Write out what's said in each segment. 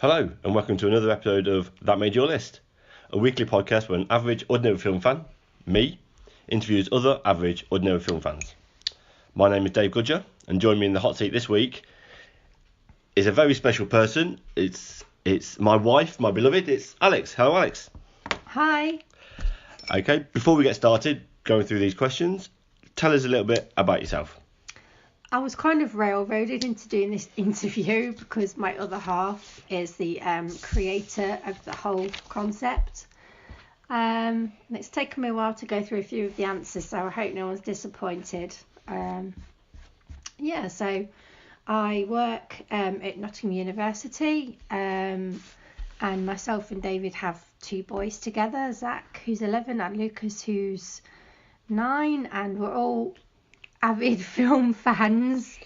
Hello, and welcome to another episode of That Made Your List, a weekly podcast where an average, ordinary film fan, me, interviews other average, ordinary film fans. My name is Dave Goodger, and joining me in the hot seat this week is a very special person. It's my wife, my beloved. It's Alex. Hello, Alex. Hi. Okay, before we get started going through these questions, tell us a little bit about yourself. I was kind of railroaded into doing this interview because my other half is the creator of the whole concept. And it's taken me a while to go through a few of the answers, so I hope no one's disappointed. So I work at Nottingham University, and myself and David have two boys together, Zach, who's 11, and Lucas, who's 9, and we're all avid film fans.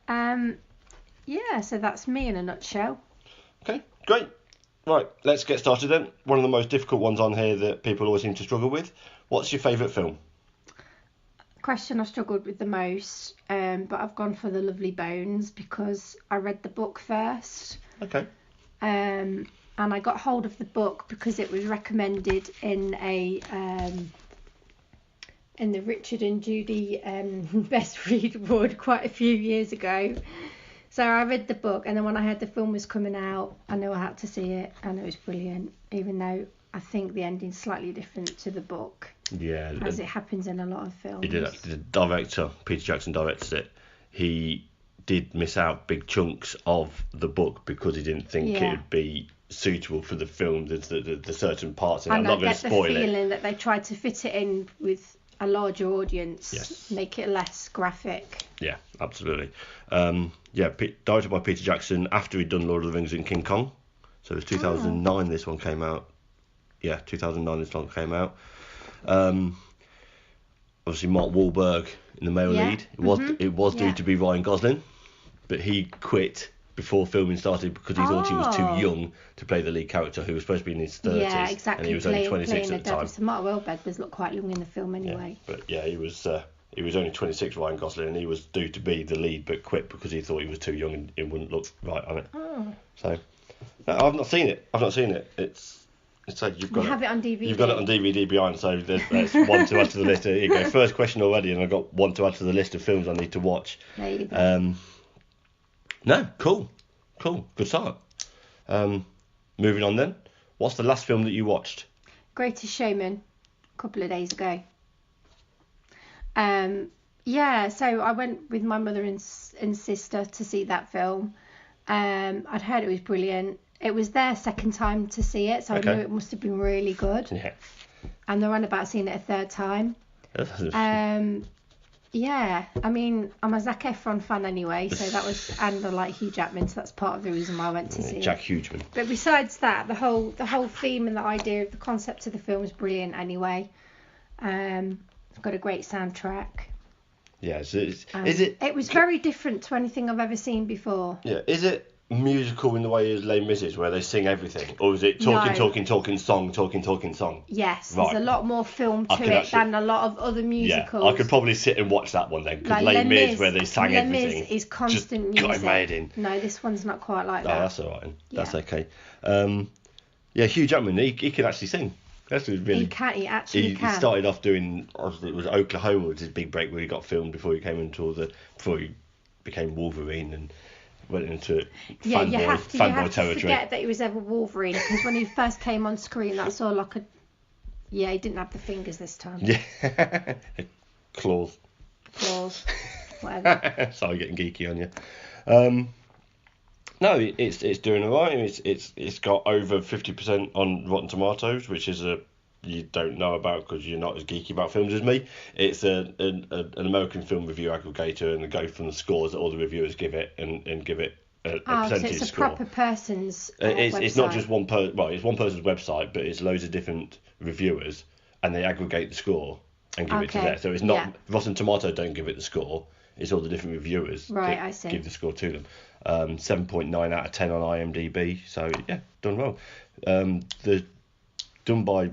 So that's me in a nutshell. Okay, great. Right, let's get started then. One of the most difficult ones on here that people always seem to struggle with. What's your favourite film? Question I struggled with the most, but I've gone for The Lovely Bones because I read the book first. Okay. And I got hold of the book because it was recommended in the Richard and Judy Best Read Award quite a few years ago. So I read the book, and then when I heard the film was coming out, I knew I had to see it, and it was brilliant, even though I think the ending's slightly different to the book. Yeah. As it happens in a lot of films. He did actually. The director, Peter Jackson, directed it. He did miss out big chunks of the book because he didn't think it would be suitable for the film, the certain parts, and I'm not going to spoil it. I get the feeling that they tried to fit it in with a larger audience, yes. Make it less graphic. Yeah, absolutely. Directed by Peter Jackson after he'd done Lord of the Rings and King Kong. So it was 2009 this one came out. Yeah, 2009 this one came out. Obviously Mark Wahlberg in the male lead. It was due to be Ryan Gosling, but he quit before filming started because he thought he was too young to play the lead character, who was supposed to be in his 30s. Yeah, exactly. And he was only 26 at the time. So Mark Wahlberg does look quite young in the film anyway. Yeah, but yeah, he was only 26, Ryan Gosling, and he was due to be the lead but quit because he thought he was too young and it wouldn't look right on it. Oh. So, no, I've not seen it. It's like you've got have it on DVD. You've got it on DVD behind, so there's one to add to the list. Here you go. First question already, and I've got one to add to the list of films I need to watch. There you go. No, cool, good start. Moving on then. What's the last film that you watched? Greatest Showman, a couple of days ago. So I went with my mother and sister to see that film. I'd heard it was brilliant. It was their second time to see it, so I knew it must have been really good. Yeah. And they're on about seeing it a third time. I mean, I'm a Zac Efron fan anyway, so that was, and I like Hugh Jackman, so that's part of the reason why I went to see Jack it. Hugeman. But besides that, the whole theme and the idea of the concept of the film is brilliant anyway. It's got a great soundtrack. Yeah, so is it? It was very different to anything I've ever seen before. Yeah, is it musical in the way as Les Mis, where they sing everything, or is it talking song? Yes, right. There's a lot more film to it than a lot of other musicals. Yeah, I could probably sit and watch that one then, because Les Mis, where they sang everything, Les Mis is constant music. Got it made in. No, this one's not quite like that. No, that's all right. That's okay. Hugh Jackman, he can actually sing. That's really. He actually can. He started off doing, it was Oklahoma was his big break where he got filmed before he came into before he became Wolverine and went into fanboy territory. Forget that he was ever Wolverine, because when he first came on screen, that's all like a. Yeah, he didn't have the fingers this time. Yeah, claws, whatever. Sorry, getting geeky on you. No, it's doing alright. It's got over 50% on Rotten Tomatoes, which is you don't know about because you're not as geeky about films as me. It's an American film review aggregator, and they go from the scores that all the reviewers give it and give it a percentage so it's a score. proper person's it's not just one person. Well, it's one person's website, but it's loads of different reviewers, and they aggregate the score and give it to there. So it's not Rotten Tomatoes don't give it the score. It's all the different reviewers that give the score to them. 7.9 out of 10 on IMDb. So yeah, done well.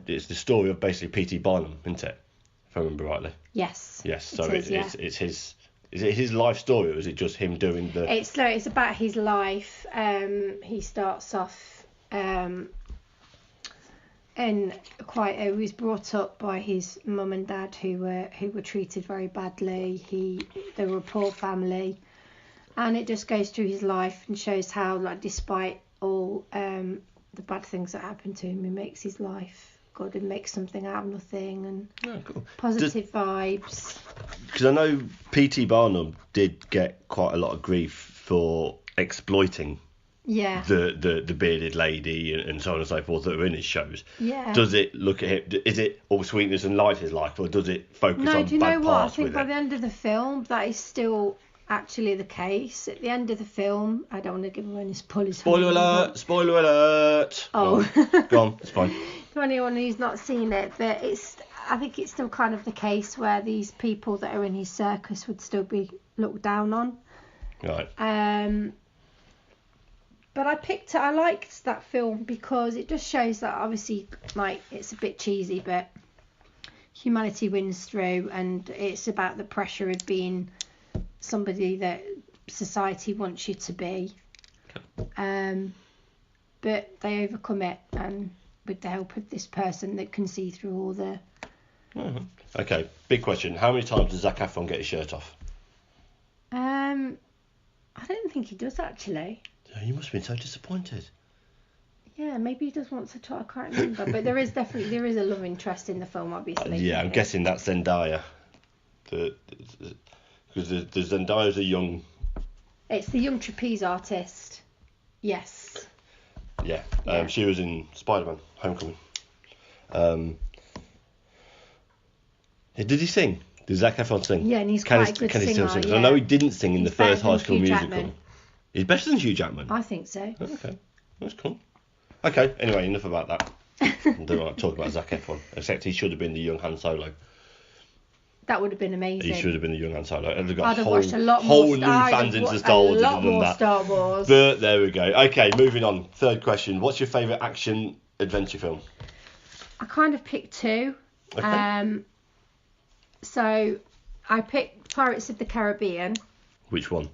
It's the story of basically P.T. Barnum, isn't it? If I remember rightly. Yes. Yes. So it's his Is it his life story, or is it just him doing the? It's about his life. He starts off and he was brought up by his mum and dad who were treated very badly. They were a poor family, and it just goes through his life and shows how, like, despite all the bad things that happen to him, he makes his life good and makes something out of nothing, and cool. positive vibes. Because I know P.T. Barnum did get quite a lot of grief for exploiting the bearded lady and so on and so forth that are in his shows. Yeah. Does it look at him? Is it all sweetness and light his life, or does it focus on bad parts? No, do you know what? I with think by it? the end of the film, that is still actually the case. At the end of the film, I don't want to give away any spoilers. Spoiler alert! Spoiler alert! Oh. Go on, it's fine. To anyone who's not seen it, but I think it's still kind of the case where these people that are in his circus would still be looked down on. Right. But I liked that film because it just shows that, obviously, like, it's a bit cheesy, but humanity wins through, and it's about the pressure of being somebody that society wants you to be. But they overcome it, and with the help of this person that can see through all the... Mm-hmm. Okay, big question. How many times does Zac Efron get his shirt off? I don't think he does, actually. Oh, you must have been so disappointed. Yeah, maybe he does once or twice, I can't remember. But there is a love interest in the film, obviously. Yeah, I'm guessing that's Zendaya. Because the Zendaya's a young... It's the young trapeze artist. Yes. Yeah, she was in Spider-Man Homecoming. Did he sing? Did Zac Efron sing? Yeah, and he's quite a good Can he still singer, sing? yeah. I know he didn't sing in the first High School Musical. Jackman. He's better than Hugh Jackman. I think so. Okay, that's cool. Okay, anyway, enough about that. I don't want to talk about Zac Efron, except he should have been the young Han Solo. That would have been amazing. He should have been the young Han Solo. I'd have watched a lot more. Whole new fans into Star Wars. A lot more Star Wars. But there we go. Okay, moving on. Third question. What's your favourite action adventure film? I kind of picked two. Okay. So I picked Pirates of the Caribbean. Which one?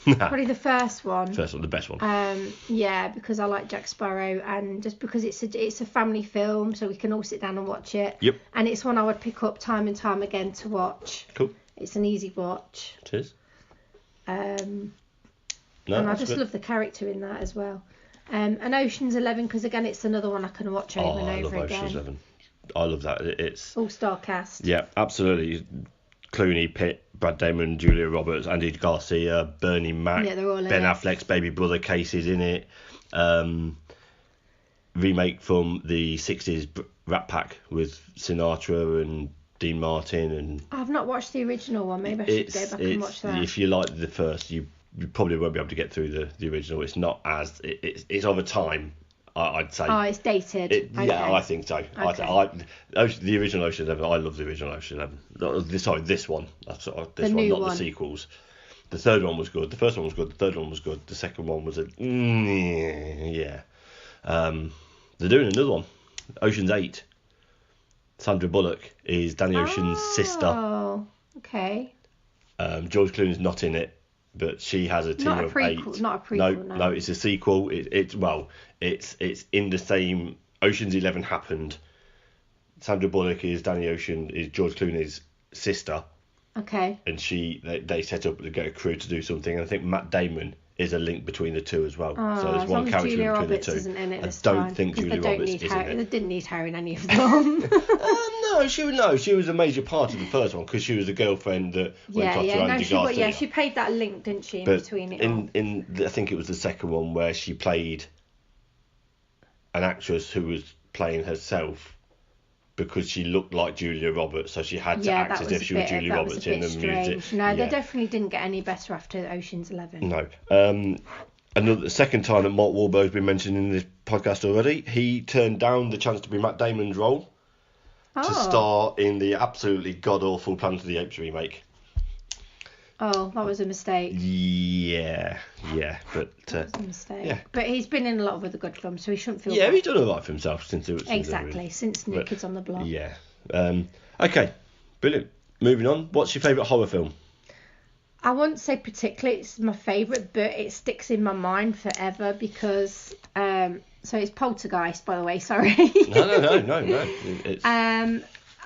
Probably the first one. First one, the best one. Yeah, because I like Jack Sparrow, and just because it's a family film, so we can all sit down and watch it. Yep. And it's one I would pick up time and time again to watch. Cool. It's an easy watch. It is. And I just love the character in that as well. And Ocean's 11, because again, it's another one I can watch over and over again. Ocean's 11. I love that. It's all-star cast. Yeah, absolutely. Clooney, Pitt, Brad Damon, Julia Roberts, Andy Garcia, Bernie Mac, they're all in Ben it. Affleck's baby brother Casey's in it. Remake from the 60s Rat Pack with Sinatra and Dean Martin. And I've not watched the original one. Maybe I should go back and watch that. If you like the first, you probably won't be able to get through the original. It's not as... It's of a time, I'd say. Oh, it's dated. Okay. Yeah, I think so. Okay. The original Ocean 11, I love the original Ocean 11. Sorry, this one. This one, not the sequels. The third one was good. The first one was good. The third one was good. The second one was yeah. They're doing another one. Ocean's 8. Sandra Bullock is Danny Ocean's sister. Oh, okay. George Clooney's not in it, but she has a team of 8. Not a prequel. No, it's a sequel. It's in the same. Ocean's 11 happened. Sandra Bullock is George Clooney's sister. Okay. And they set up to get a crew to do something. And I think Matt Damon is a link between the two as well. So there's one character Julia between Roberts the two. Isn't in it this I don't time, think Julia Roberts is in it. They didn't need her in any of them. No, she was a major part of the first one because she was the girlfriend that went off to Andy Garcia. She played that link, didn't she, between it all? I think it was the second one where she played an actress who was playing herself because she looked like Julia Roberts, so she had to act as if she was Julia Roberts in the music. No, they definitely didn't get any better after Ocean's 11. No. The second time that Mark Wahlberg's been mentioned in this podcast already, he turned down the chance to be Matt Damon's role to star in the absolutely god-awful Planet of the Apes remake. Oh, that was a mistake. Yeah, but... that was a mistake. Yeah. But he's been in a lot of other good films, so he shouldn't feel... Yeah, he's done a lot for himself since New Kids on the Block. Yeah. Okay, brilliant. Moving on, what's your favourite horror film? I wouldn't say particularly it's my favourite, but it sticks in my mind forever because so it's Poltergeist, by the way, sorry. No. It's...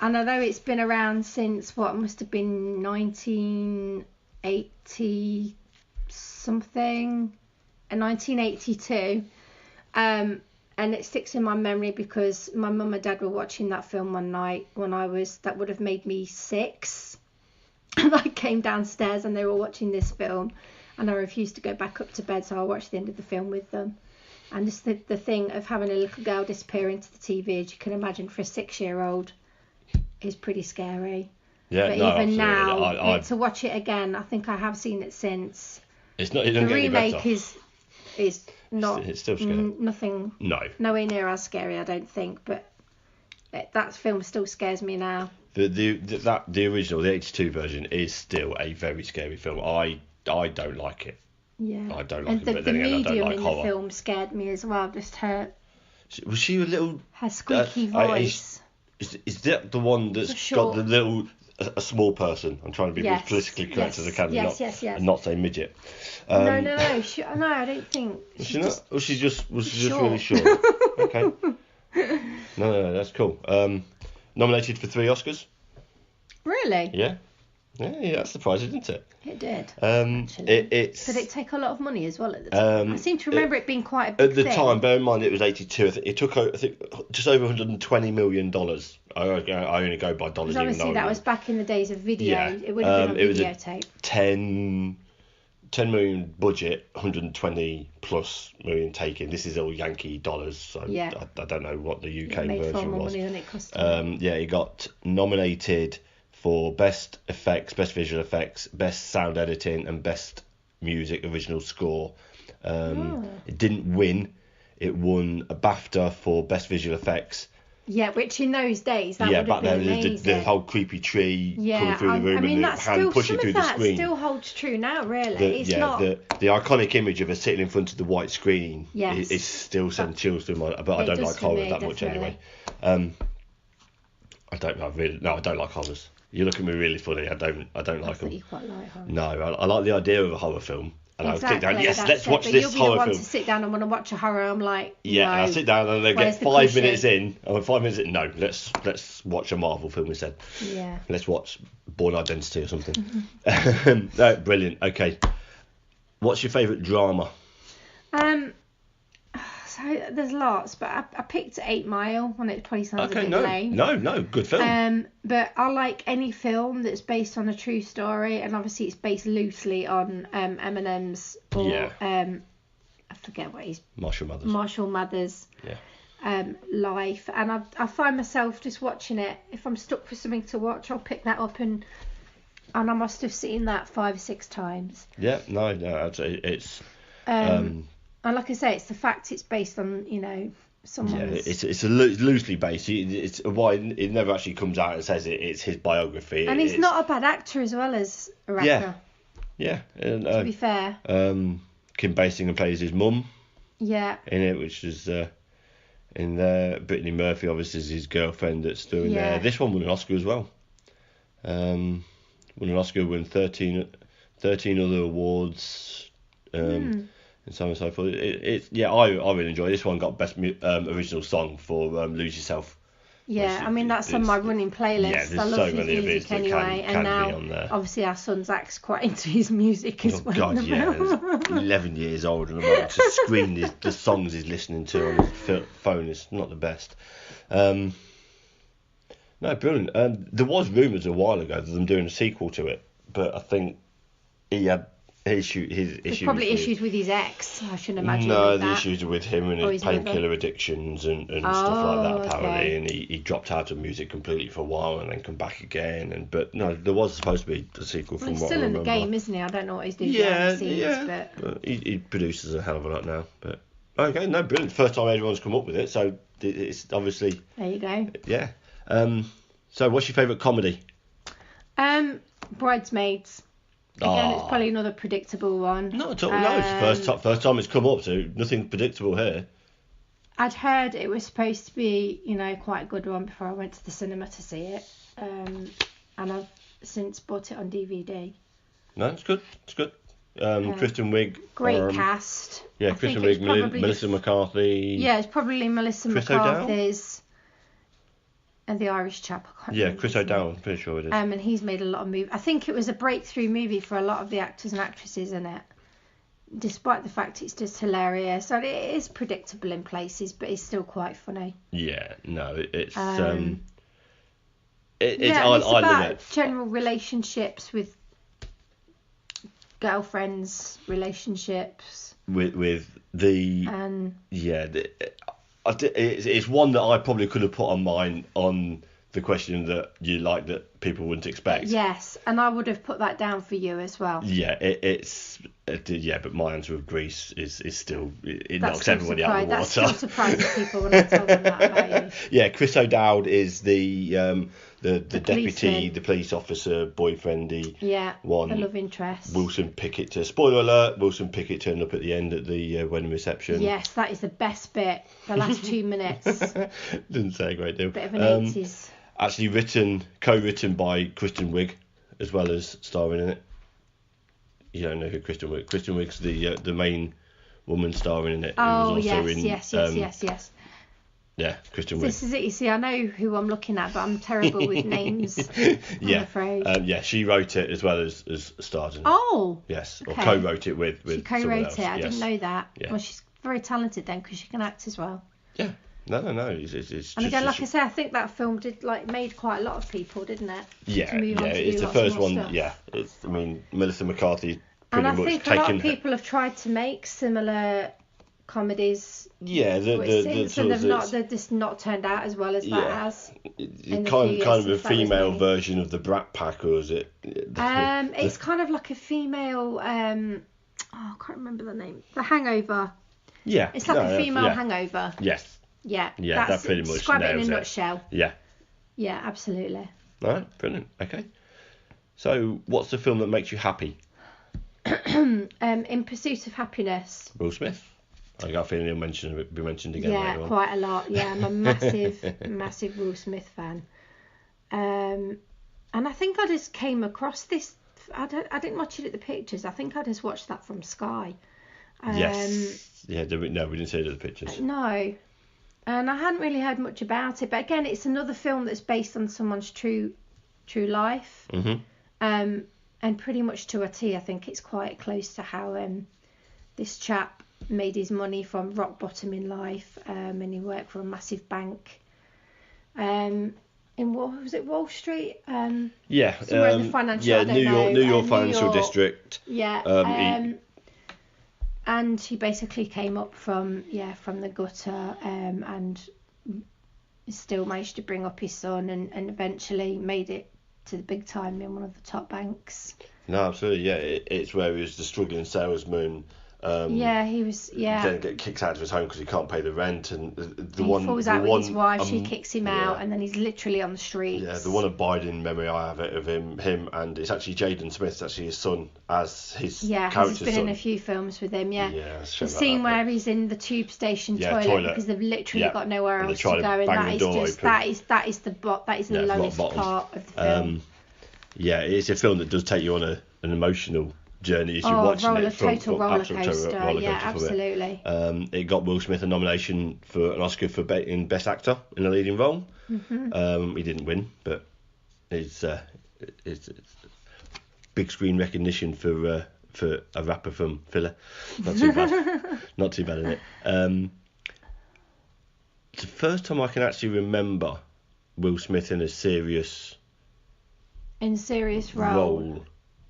And I know it's been around since what must have been 1980 something, 1982. And it sticks in my memory because my mum and dad were watching that film one night when that would have made me 6. And I came downstairs and they were watching this film and I refused to go back up to bed, so I watched the end of the film with them. And just the thing of having a little girl disappear into the TV, as you can imagine, for a 6-year-old is pretty scary. Yeah, but no, even absolutely. now, to watch it again, I think I have seen it since. It doesn't get any better. The remake is not. It's still scary. Nothing. No. Nowhere near as scary, I don't think. But that film still scares me now. The original, the 82 version, is still a very scary film. I don't like it. Yeah. I don't like and it. The but then again, I don't like in horror. the film scared me as well. Just her. Was she a little? Her squeaky voice. Is that the one that's got the little a small person? I'm trying to be as politically correct as I can. Yes. And not say midget. No. No, I don't think. Was she not? Was she just really short? Okay. No, that's cool. Nominated for 3 Oscars. Really? Yeah, that's surprising, isn't it? It did. It's. Did it take a lot of money as well at the time? I seem to remember it being quite a big thing. At the time, bear in mind it was 82. I think it took just over $120 million. I only go by dollars. Obviously, that was back in the days of video. Yeah. It would have been on videotape. 10 million budget, 120 plus million taken. This is all Yankee dollars, so I don't know what the UK version far more was. Money than it cost. It got nominated for best effects, best visual effects, best sound editing, and best music original score. It didn't win. It won a BAFTA for best visual effects. Yeah, which in those days that would have been amazing. The whole creepy tree coming through the room and the hand pushing through the screen. Still holds true now, really. The iconic image of her sitting in front of the white screen is still sending chills through my. But I don't like horror that much anyway. I don't like horrors. You look at me really funny. I don't like them. You quite like horror. No, I like the idea of a horror film. And exactly, I would sit down, yes, let's watch this horror film. You'll be the one to sit down and want to watch a horror. I'm like, yeah, no. And I sit down and they get 5 minutes in. And 5 minutes in, no, let's watch a Marvel film instead. Yeah. Let's watch Born Identity or something. Brilliant. Okay. What's your favourite drama? So there's lots, but I picked 8 Mile when it probably sounds a bit lame. No, good film. But I like any film that's based on a true story, and obviously it's based loosely on Eminem's or I forget what he's Marshall Mathers. Life, and I find myself just watching it. If I'm stuck for something to watch, I'll pick that up and I must have seen that 5 or 6 times. Yeah, no, it's. And like I say, it's the fact it's based on, someone's... Yeah, it's loosely based. It's why it never actually comes out and says it's his biography. And he's not a bad actor as well as a rapper. Yeah. And, to be fair. Kim Basinger plays his mum. Yeah. In it, which is in there. Brittany Murphy obviously is his girlfriend that's doing there. This one won an Oscar as well. Won an Oscar, won 13 other awards. And so on and so forth. I really enjoy it. This one. Got best original song for Lose Yourself. Yeah, I mean that's on my running playlist. Yeah, I love his music anyway, and now obviously our son Zach's quite into his music as well. God, yeah, he's 11 years old and I'm able to screen the songs he's listening to on his phone. It's not the best. No, brilliant. There was rumours a while ago of them doing a sequel to it, but I think he had. His issues. Probably issues with his ex, I shouldn't imagine. No, the issues are with him and his painkiller addictions and stuff like that, apparently. Okay. And he dropped out of music completely for a while and then come back again. But no, there was supposed to be a sequel from what I remember. He's still in the game, isn't he? I don't know what he's doing behind the scenes, but he produces a hell of a lot now. But okay, no, brilliant. First time anyone's come up with it, so it's obviously. There you go. Yeah. So what's your favourite comedy? Bridesmaids. Again, it's probably another predictable one. Not at all. No, it's the first time it's come up, so nothing predictable here. I'd heard it was supposed to be, quite a good one before I went to the cinema to see it. And I've since bought it on DVD. No, it's good. It's good. Kristen Wiig. Great cast. Yeah, Kristen Wiig, Melissa McCarthy. Yeah, it's probably Melissa Chris McCarthy's. And the Irish chap. I can't remember Chris O'Dowd, I'm pretty sure it is. And he's made a lot of movies. I think it was a breakthrough movie for a lot of the actors and actresses in it. Despite the fact it's just hilarious. So it is predictable in places, but it's still quite funny. Yeah, no, it's it's I about love it. General relationships with girlfriends, relationships. With the it's one that I probably could have put on mine on the question that you like that people wouldn't expect. Yes, and I would have put that down for you as well. Yeah, but my answer of Grease is still it knocks everybody out of the water. That's still surprising people when I tell them that about you. Yeah, Chris O'Dowd is the deputy, the police officer, boyfriend, the love interest. Wilson Pickett. Spoiler alert: Wilson Pickett turned up at the end at the wedding reception. Yes, that is the best bit. The last 2 minutes. Didn't say a great deal. Bit of an 80s. Actually co-written by Kristen Wiig, as well as starring in it. You don't know who Kristen Wiig? Kristen Wiig's the main woman starring in it. Oh, yes. Yeah, Kristen Wiig. This is it. You see, I know who I'm looking at, but I'm terrible with names. I'm afraid. She wrote it as well as starred in it. Oh. Yes, okay. Or co-wrote it with She co-wrote else. it. I didn't know that. Yeah. Well, she's very talented then because she can act as well. Yeah. No. It's and again, like I say, I think that film made quite a lot of people, didn't it? Yeah. It's the first one. Stuff. Yeah. Melissa McCarthy. And I think a lot of people have tried to make similar comedies. Yeah, they've just not turned out as well as that has. Kind of a female version of the Brat Pack, or is it? It's kind of like a female. I can't remember the name. The Hangover. Yeah. It's like a female Hangover. Yes. Yeah. Yeah, that pretty much describe it in a nails nutshell. Yeah. Yeah, absolutely. All right, brilliant. Okay. So, what's the film that makes you happy? In Pursuit of Happiness. Will Smith. I got a feeling he'll be mentioned again. Yeah, quite a lot. Yeah, I'm a massive Will Smith fan. And I think I just came across this. I didn't watch it at the pictures. I think I just watched that from Sky. Yes. Yeah. We didn't see it at the pictures. No. And I hadn't really heard much about it. But again, it's another film that's based on someone's true life. Mm-hmm. And pretty much to a T, I think it's quite close to how this chap made his money from rock bottom in life, and he worked for a massive bank. In Wall Street? Yeah. Somewhere in the financial. New York financial district. Yeah. And he basically came up from the gutter, and still managed to bring up his son, and eventually made it to the big time in one of the top banks. No, absolutely. Yeah, it's where he was the struggling salesman. He was. Yeah. Then get kicked out of his home because he can't pay the rent, and he falls out with his wife. She kicks him out, and then he's literally on the streets. Yeah, the one abiding memory I have of him, and it's actually Jaden Smith, actually his son, as his character's he's been son. In a few films with him. Yeah. Yeah. The scene where he's in the tube station toilet because they've literally got nowhere else to go, and that is the lowest part of the film. It's a film that does take you on an emotional journey as you're watching it. Total roller coaster. Yeah, absolutely. It got Will Smith a nomination for an Oscar for in Best Actor in a leading role. Mm-hmm. He didn't win, but it's big screen recognition for a rapper from Philly. Not too bad. Not too bad, is it? It's the first time I can actually remember Will Smith in a serious role.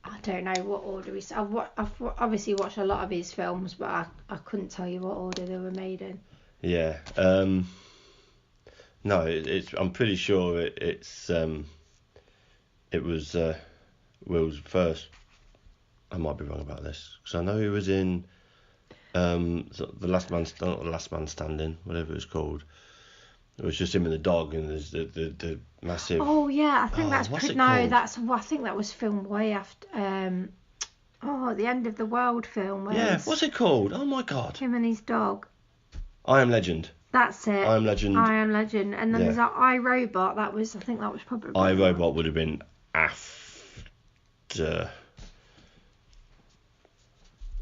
I don't know what order I've obviously watched a lot of his films, but I couldn't tell you what order they were made in. Yeah. No, I'm pretty sure it was Will's first. I might be wrong about this because I know he was in the Last Man Standing, whatever it's called. It was just him and the dog, and there's the massive. Oh yeah, I think I think that was filmed way after. The End of the World film. What's it called? Oh my God. Him and his dog. I Am Legend. That's it. I Am Legend. And then there's that I, Robot. I think that was probably. I, Robot would have been after.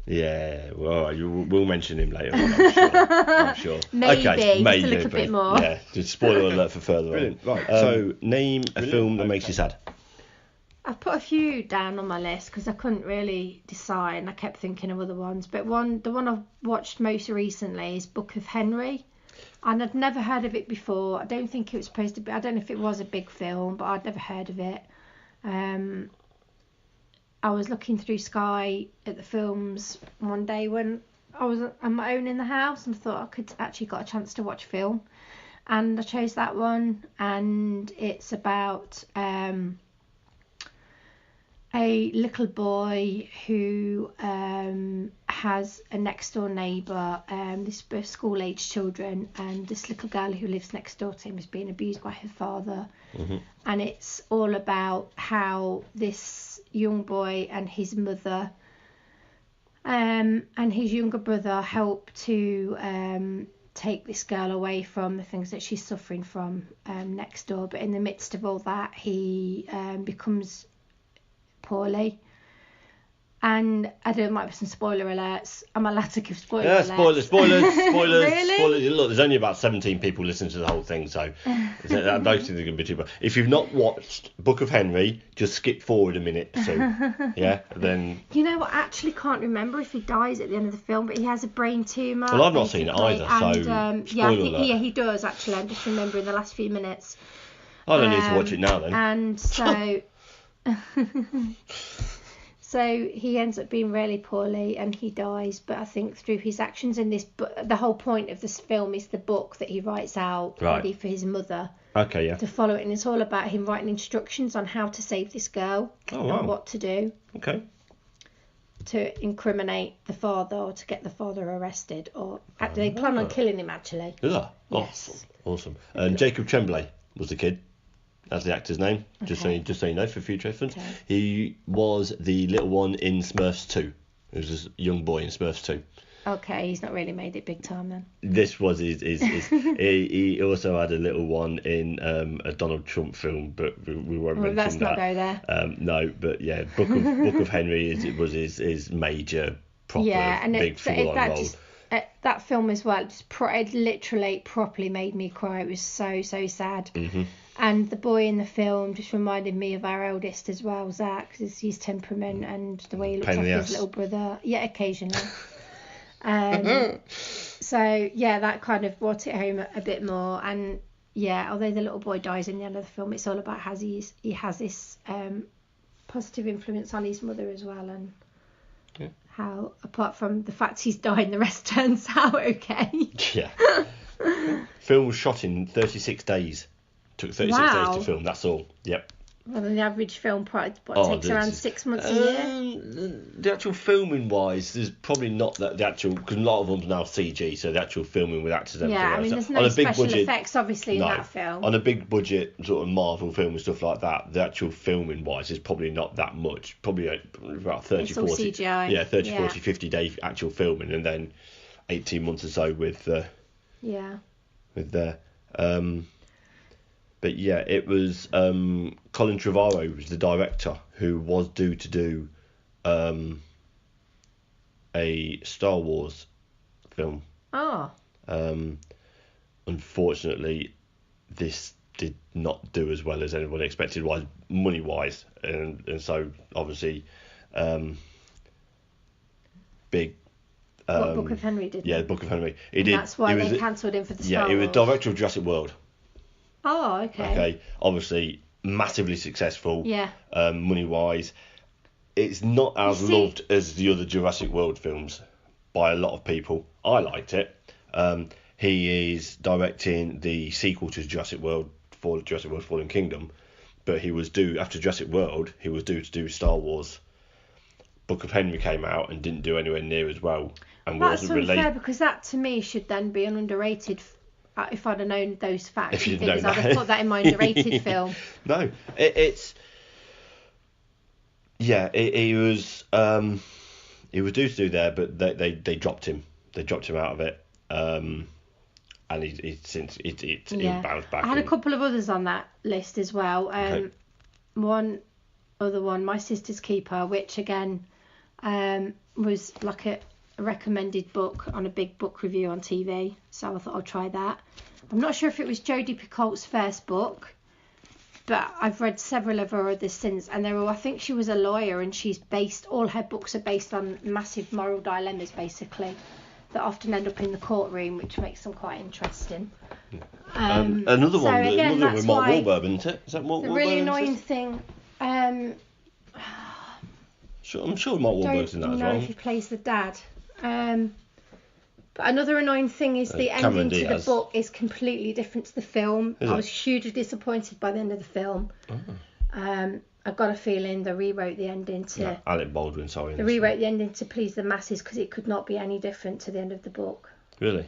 Yeah, well, we'll mention him later on, I'm sure. Maybe, okay, just a little bit more. Yeah, just spoiler alert for further Brilliant. on. Right, So, name a film that makes you sad. I've put a few down on my list because I couldn't really decide and I kept thinking of other ones. But the one I've watched most recently is Book of Henry. And I'd never heard of it before. I don't think it was supposed to be, I don't know if it was a big film, but I'd never heard of it. I was looking through Sky at the films one day when I was on my own in the house and thought I could actually got a chance to watch film. And I chose that one, and it's about a little boy who has a next door neighbour, this school age children, and this little girl who lives next door to him is being abused by her father. And it's all about how this young boy and his mother and his younger brother help to take this girl away from the things that she's suffering from next door. But in the midst of all that, he becomes poorly. And I don't might be some spoiler alerts. Am I allowed to give spoiler alerts? Spoilers. Really? Spoilers. Look, there's only about 17 people listening to the whole thing, so I don't think there's going to be too much. If you've not watched Book of Henry, just skip forward a minute or so. Yeah, then. You know what? I actually can't remember if he dies at the end of the film, but he has a brain tumour. Well, I've not seen it either, and, so spoiler alert. Yeah, he does actually. I'm just remembering the last few minutes. I don't need to watch it now then. And so. So he ends up being really poorly and he dies, but I think through his actions in this the whole point of this film is the book that he writes out ready for his mother to follow it, and it's all about him writing instructions on how to save this girl and what to do to incriminate the father or to get the father arrested, or they plan on killing him actually. Yeah. Yes. Awesome. And Jacob Tremblay was the kid. That's the actor's name, just so you know, for future reference. Okay. He was the little one in Smurfs 2. He was a young boy in Smurfs 2. Okay, he's not really made it big time then. This was his he also had a little one in a Donald Trump film, but we won't mention that. Let's not go there. No, but yeah, Book of Henry was his major proper big full-on role. That film as well, it literally properly made me cry. It was so sad. Mm-hmm. And the boy in the film just reminded me of our eldest as well, Zach, his temperament and the way he looks after his little brother. Yeah, occasionally. So yeah, that kind of brought it home a bit more. And yeah, although the little boy dies in the end of the film, it's all about how he has this positive influence on his mother as well, and how, apart from the fact he's dying, the rest turns out okay. Yeah. Film was shot in 36 days. Took 36 days to film, that's all. Yep. Well, then the average film takes around 6 months a year. The actual filming wise, there's probably not that the actual, because a lot of them's now CG, so the actual filming with actors. Yeah, I mean, there's no special effects obviously in that film. On a big budget sort of Marvel film and stuff like that, the actual filming wise is probably not that much. Probably about 30, 40. CGI. Yeah, 30, 40, 50 day actual filming, and then 18 months or so with But yeah, it was Colin Trevorrow was the director, who was due to do a Star Wars film. Oh. Unfortunately, this did not do as well as anyone expected, money wise, and so obviously big. What Book of Henry did? Yeah, the Book of Henry. That's why they cancelled him for the Star Wars. Yeah, he was director of Jurassic World. Oh, okay. Okay, obviously massively successful. Yeah. Money wise, it's not as loved as the other Jurassic World films by a lot of people. I liked it. He is directing the sequel to Jurassic World Fallen Kingdom, but he was due after Jurassic World. He was due to do Star Wars. Book of Henry came out and didn't do anywhere near as well, and wasn't related. That's unfair, because that to me should then be an underrated. If I'd have known those facts and things, I'd have put that in my underrated film. No, it's he was due to do there, but they dropped him. They dropped him out of it, and he since he bounced back. I had a couple of others on that list as well. One other one, My Sister's Keeper, which again was like a recommended book on a big book review on TV, so I thought I'd try that. I'm not sure if it was Jodie Picoult's first book, but I've read several of her others since, and I think she was a lawyer, and all her books are based on massive moral dilemmas, basically, that often end up in the courtroom, which makes them quite interesting. Another one with Mark Wahlberg, isn't it? Is that Mark Wahlberg? The really annoying thing. I'm sure Mark Wahlberg's in that as well. I don't know if he plays the dad. But another annoying thing is the Cameron ending to Diaz. the book is completely different to the film. Is I it? was hugely disappointed by the end of the film. I got a feeling they rewrote the ending to. Alec Baldwin, sorry. They rewrote the ending to please the masses because it could not be any different to the end of the book. Really?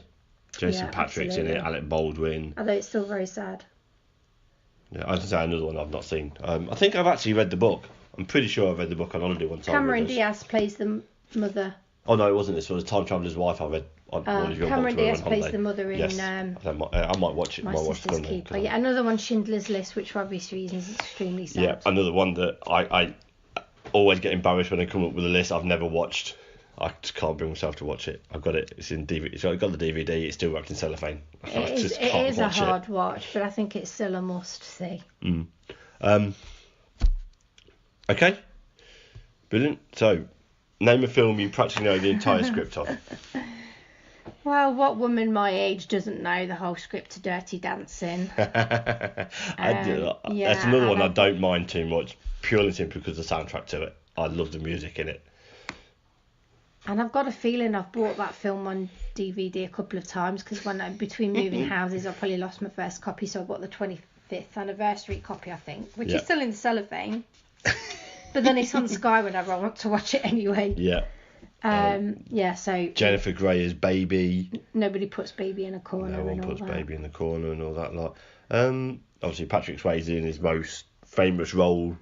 Jason Yeah, Patrick's in it, absolutely. Alec Baldwin. Although it's still very sad. Yeah, I was going to say another one I've not seen. I think I've actually read the book. I'm pretty sure I've read the book on holiday one time. Cameron Diaz plays the mother. Oh no, it wasn't this. It was Time Traveller's Wife. I read on one of your Cameron books when we were Diaz on plays holiday. the mother in Yes. I might watch it. My might watch Sister's it Keeper. Yeah, another one, Schindler's List, which for obvious reasons is extremely sad. Yeah, another one that I always get embarrassed when I come up with a list I've never watched. I just can't bring myself to watch it. I've got it. It's in DVD. So I've got the DVD. It's still wrapped in cellophane. It is a hard watch, but I think it's still a must see. Okay. Brilliant. So, name a film you practically know the entire script of. Well, what woman my age doesn't know the whole script to Dirty Dancing? That's another one I don't mind too much, purely and simply because of the soundtrack to it. I love the music in it. And I've got a feeling I've bought that film on DVD a couple of times because between moving houses, I probably lost my first copy, so I bought the 25th anniversary copy, I think, which is still in the cellophane. But then it's on Sky whenever I want to watch it anyway. Yeah. So Jennifer Grey as Baby. Nobody puts Baby in a corner. No one and all puts that. Baby in the corner and all that lot. Obviously, Patrick Swayze in his most famous role.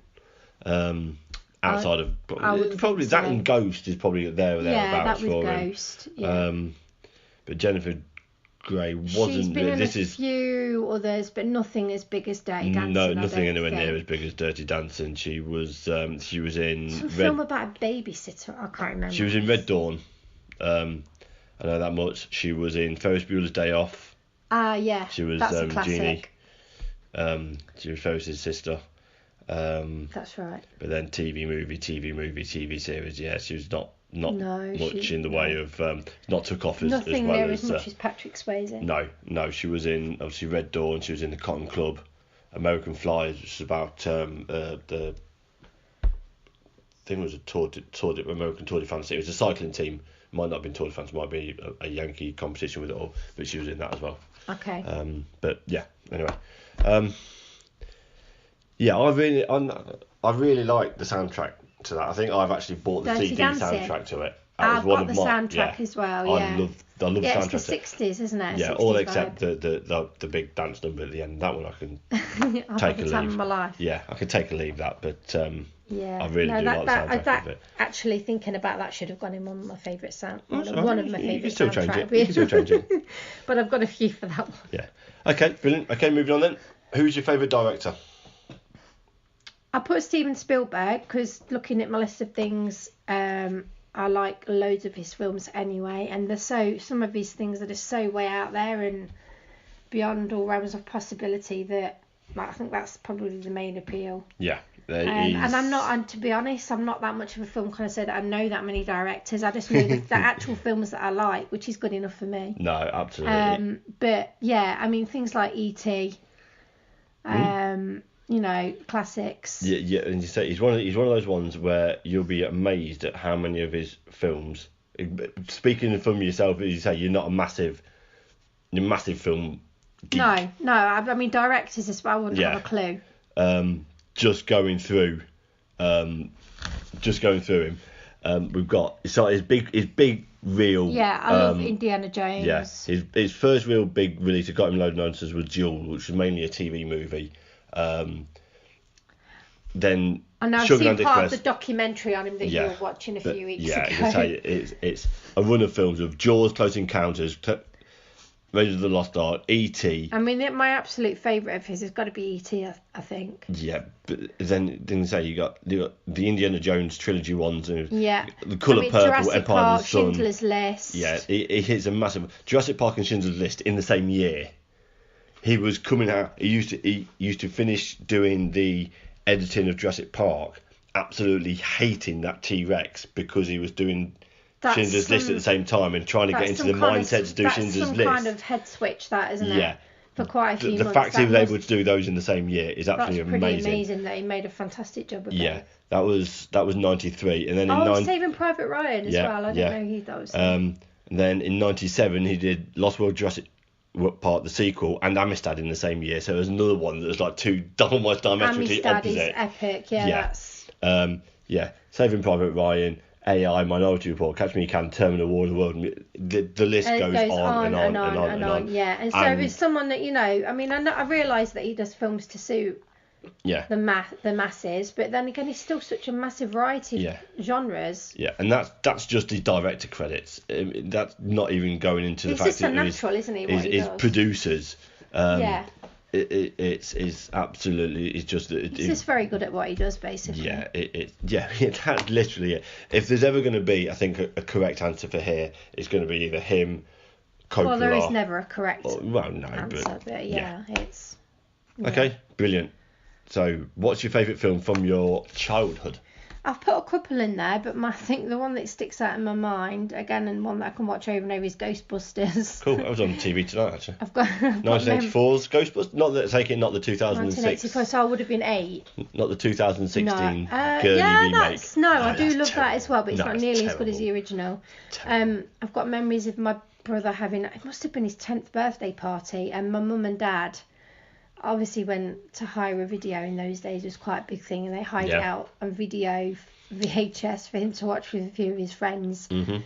Outside of probably that and Ghost is probably there or thereabouts that with for Ghost. Yeah. But Jennifer Grey wasn't. She's been in a few others, but nothing as big as Dirty Dancing. No, nothing anywhere near as big as Dirty Dancing. She was in some film about a babysitter. I can't remember. She was in Red Dawn. I know that much. She was in Ferris Bueller's Day Off. Yeah. She was that's a classic. Jeannie. She was Ferris's sister. That's right. But then TV series. Yeah, she was not much in the way of not took off as nothing well there as much as Patrick Swayze. No, she was in obviously Red Dawn. She was in the Cotton Club, American Flyers, which is about the thing was American Tour de France. It was a cycling team. Might not have been Tour de France. Might be a Yankee competition with it all. But she was in that as well. Okay. But yeah. Anyway. Yeah, I really like the soundtrack to that. I think I've actually bought the Dirty CD Dancing. soundtrack to it. I've got the soundtrack as well. Yeah. I love the soundtrack. It's the 60s, isn't it? Yeah, all except the big dance number at the end. That one I can take a leave. Time of my life. Yeah, I can take a leave that, but yeah, I really do like the soundtrack of it. Actually, thinking about that should have gone in one of my favourite One of my favourite You can still change soundtrack. it. You can still change it. But I've got a few for that one. Yeah. Okay, brilliant. Okay, moving on then. Who's your favourite director? I put Steven Spielberg because looking at my list of things, I like loads of his films anyway, and there's some of his things that are so way out there and beyond all realms of possibility that I think that's probably the main appeal. Yeah. And I'm not, and to be honest, I'm not that much of a film connoisseur that I know that many directors. I just know the actual films that I like, which is good enough for me. No, absolutely. But yeah, I mean things like E.T. You know, classics. Yeah, and you say he's one of those ones where you'll be amazed at how many of his films. Speaking from yourself, as you say, you're not a massive film geek. No. I mean, directors as well. I wouldn't have a clue. Just going through him, we've got his big real. Yeah, I love Indiana Jones. Yeah, his first real big release that got him loads of nonsense was Duel, which was mainly a TV movie. Then and I've Sugar seen Land part Express, of the documentary on him that you were watching a few weeks ago. Yeah, it's a run of films of Jaws, Close Encounters, Raiders of the Lost Ark, E.T. I mean, my absolute favourite of his has got to be E.T., I think. Yeah, but then didn't say you got the Indiana Jones trilogy ones. And Yeah. The Colour Purple, Jurassic Empire Park, of the Sun. Schindler's List. Yeah, it hits a massive. Jurassic Park and Schindler's List in the same year. He was coming out. He used to finish doing the editing of Jurassic Park, absolutely hating that T-Rex because he was doing Schindler's List at the same time and trying to get into the mindset to do Schindler's List. That's some kind of head switch, that, isn't it? Yeah. For quite a few months. The fact he was able to do those in the same year is absolutely amazing. That's pretty amazing that he made a fantastic job of it. Yeah, that was 93, and then Saving Private Ryan as well. I didn't know that was. And then in 97 he did Lost World Jurassic Park, the sequel, and Amistad in the same year. So there's another one that was like two almost diametrically opposite. Amistad is epic. Yeah. That's. Saving Private Ryan, AI, Minority Report, Catch Me You Can, Terminal War of the World. The list goes on and on. Yeah, and so it's someone that, I mean, I realise that he does films to suit the masses, but then again, he's still such a massive variety of genres. Yeah, and that's just his director credits. That's not even going into the fact that his producers. It's absolutely. It's just. He's just very good at what he does, basically. Yeah, that's literally it. If there's ever going to be, I think, a correct answer for here, it's going to be either him, Coppola. Well, there is never a correct answer, but it's. Yeah. Okay, brilliant. So, what's your favourite film from your childhood? I've put a couple in there, but I think the one that sticks out in my mind, again, and one that I can watch over and over, is Ghostbusters. Cool, that was on TV tonight, actually. I've got 1984's Ghostbusters? Not the 2006. 1984, so I would have been 8. Not the 2016 girly remake. I do love that as well, but it's not nearly as good as the original. I've got memories of my brother having, it must have been his 10th birthday party, and my mum and dad obviously went to hire a video in those days. It was quite a big thing, and they hired it out on video VHS for him to watch with a few of his friends. Mm-hmm.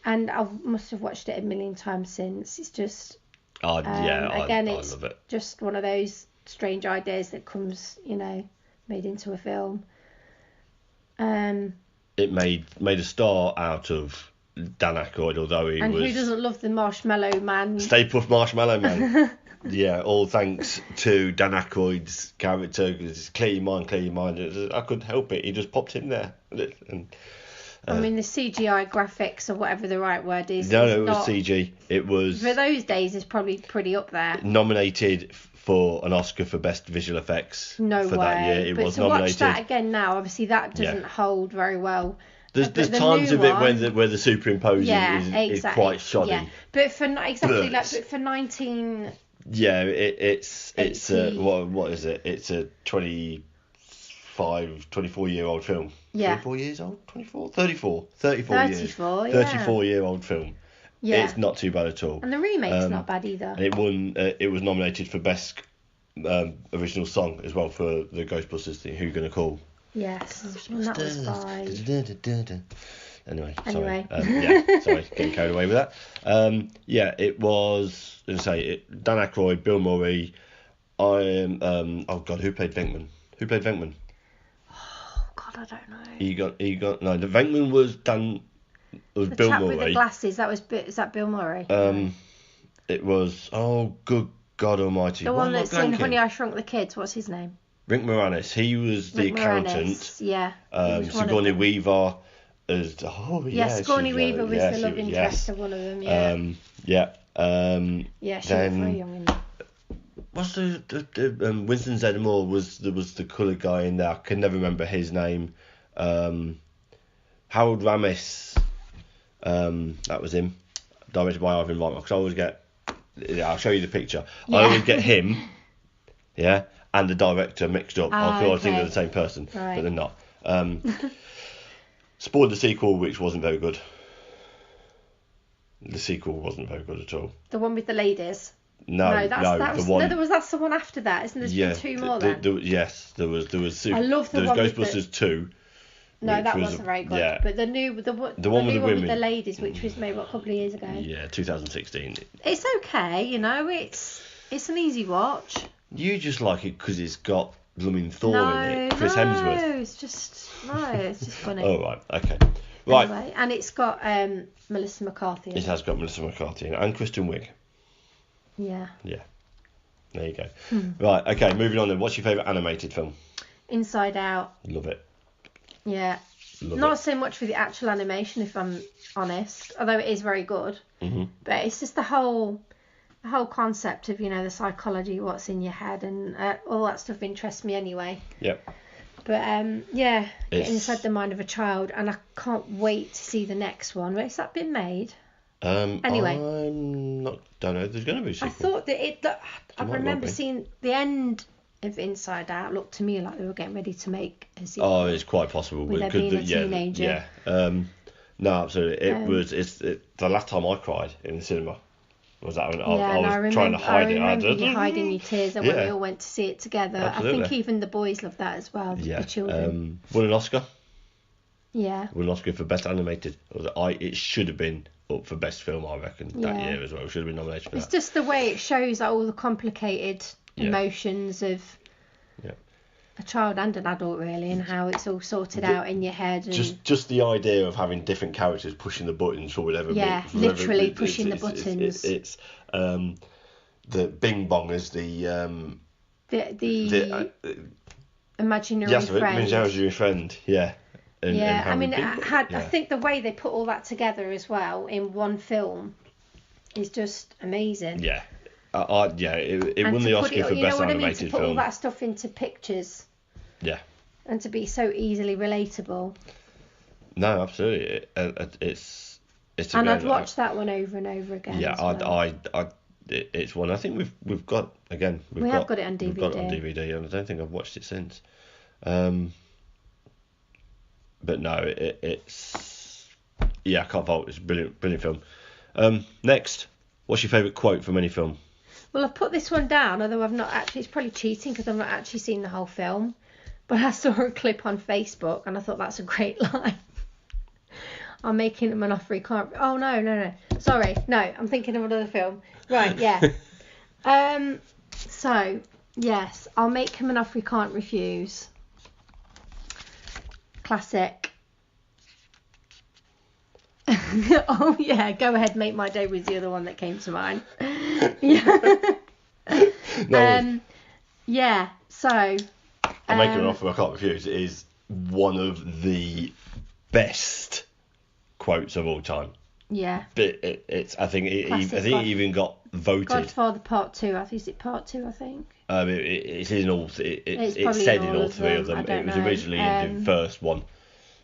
And I must have watched it a million times since. It's just I it's love it. Just one of those strange ideas that comes, made into a film. It made a star out of Dan Aykroyd, although he was. And who doesn't love the Marshmallow Man? Stay Puft Marshmallow Man. Yeah, all thanks to Dan Aykroyd's character. It's clear your mind. I couldn't help it. He just popped in there. And, I mean, the CGI graphics, or whatever the right word is. No, it was CG. It was. For those days, it's probably pretty up there. Nominated for an Oscar for Best Visual Effects. That year. It was nominated. Watch that again now, obviously that doesn't hold very well. There's times of it where the superimposing is quite shoddy. Yeah, but for 19. Yeah, it's what is it? It's a 24-year-old film. Yeah. 24 years old? 24? 34 years. 34-year-old film. Yeah. It's not too bad at all. And the remake's not bad either. And it won. It was nominated for Best Original Song as well for the Ghostbusters thing. Who You Gonna Call? Yes, and that was by. Anyway. Sorry, getting carried away with that. It was. Dan Aykroyd, Bill Murray. Who played Venkman? Oh God, I don't know. The Venkman was Bill Murray. With the glasses, is that Bill Murray? It was. Oh, good God Almighty! The one that's in Honey, I Shrunk the Kids. What's his name? Rick Moranis. He was the accountant. Yeah. Sigourney Weaver. Sigourney Weaver was the love interest of one of them. Yeah. She was very young in that. What's the Winston Zeddemore was the coloured guy in there. I can never remember his name. Harold Ramis. That was him. Directed by Ivan Reitman. Because I always get. I'll show you the picture. Yeah. I always get him. Yeah. And the director mixed up. I think they're the same person, but they're not. Spoiled the sequel, which wasn't very good. The sequel wasn't very good at all. The one with the ladies. That's the one after that, isn't there? Been 2 more then? There was. I love the one Ghostbusters 2. No, that wasn't very good. Yeah. But the one with the ladies, which was made a couple of years ago. Yeah, 2016. It's okay, it's an easy watch. You just like it because it's got blooming Thor in it, Chris Hemsworth. It's just funny. Oh, right, okay. Right. Anyway, and it's got Melissa McCarthy in it. It has got Melissa McCarthy in it, and Kristen Wiig. Yeah. Yeah. There you go. Right, okay, moving on then. What's your favourite animated film? Inside Out. Love it. Yeah. Love Not it. so much for the actual animation, if I'm honest, although it is very good. Mm-hmm. But it's just the whole concept of, the psychology, what's in your head, and all that stuff interests me anyway. Yep. But get inside the mind of a child, and I can't wait to see the next one. Has that been made? Anyway, don't know. There's going to be a sequel. I thought that I remember seeing the end of Inside Out. Looked to me like they were getting ready to make a sequel. Oh, it's quite possible. With her being a teenager. Yeah. No, absolutely. The last time I cried in the cinema was that when I was trying to hide it. I remember you hiding your tears when we all went to see it together. Absolutely. I think even the boys loved that as well. The children. Won an Oscar. Yeah. Won an Oscar for best animated. It should have been up for best film, I reckon, that year as well. Should have been nominated for that. It's just the way it shows all the complicated emotions of a child and an adult, really, and how it's all sorted out in your head. And just the idea of having different characters pushing the buttons for whatever. Yeah, literally pushing the buttons. It's the Bing Bong is the imaginary friend. Imaginary friend, yeah. I think the way they put all that together as well in one film is just amazing. Yeah. It won the Oscar for best animated to put film. all that stuff into pictures. Yeah. And to be so easily relatable. No, absolutely. And I'd watch that one over and over again. Yeah, it's one I think we've got again. We have got it on DVD. We've got it on DVD, and I don't think I've watched it since. But no, it's I can't fault. It's a brilliant film. Next, what's your favourite quote from any film? Well, I've put this one down, although I've not actually. It's probably cheating because I've not actually seen the whole film. But I saw a clip on Facebook and I thought that's a great line. I'm making him an offer he can't. Oh no. Sorry, no. I'm thinking of another film. Right, yeah. So yes, I'll make him an offer he can't refuse. Classic. Oh yeah, go ahead, make my day was the other one that came to mind. Yeah. So I'll make an offer I can't refuse. It is one of the best quotes of all time. Yeah. But it's I think it even got voted. Godfather Part 2. Is it Part 2? I think. It's in all. It's said in all three of them. It was originally in the first one.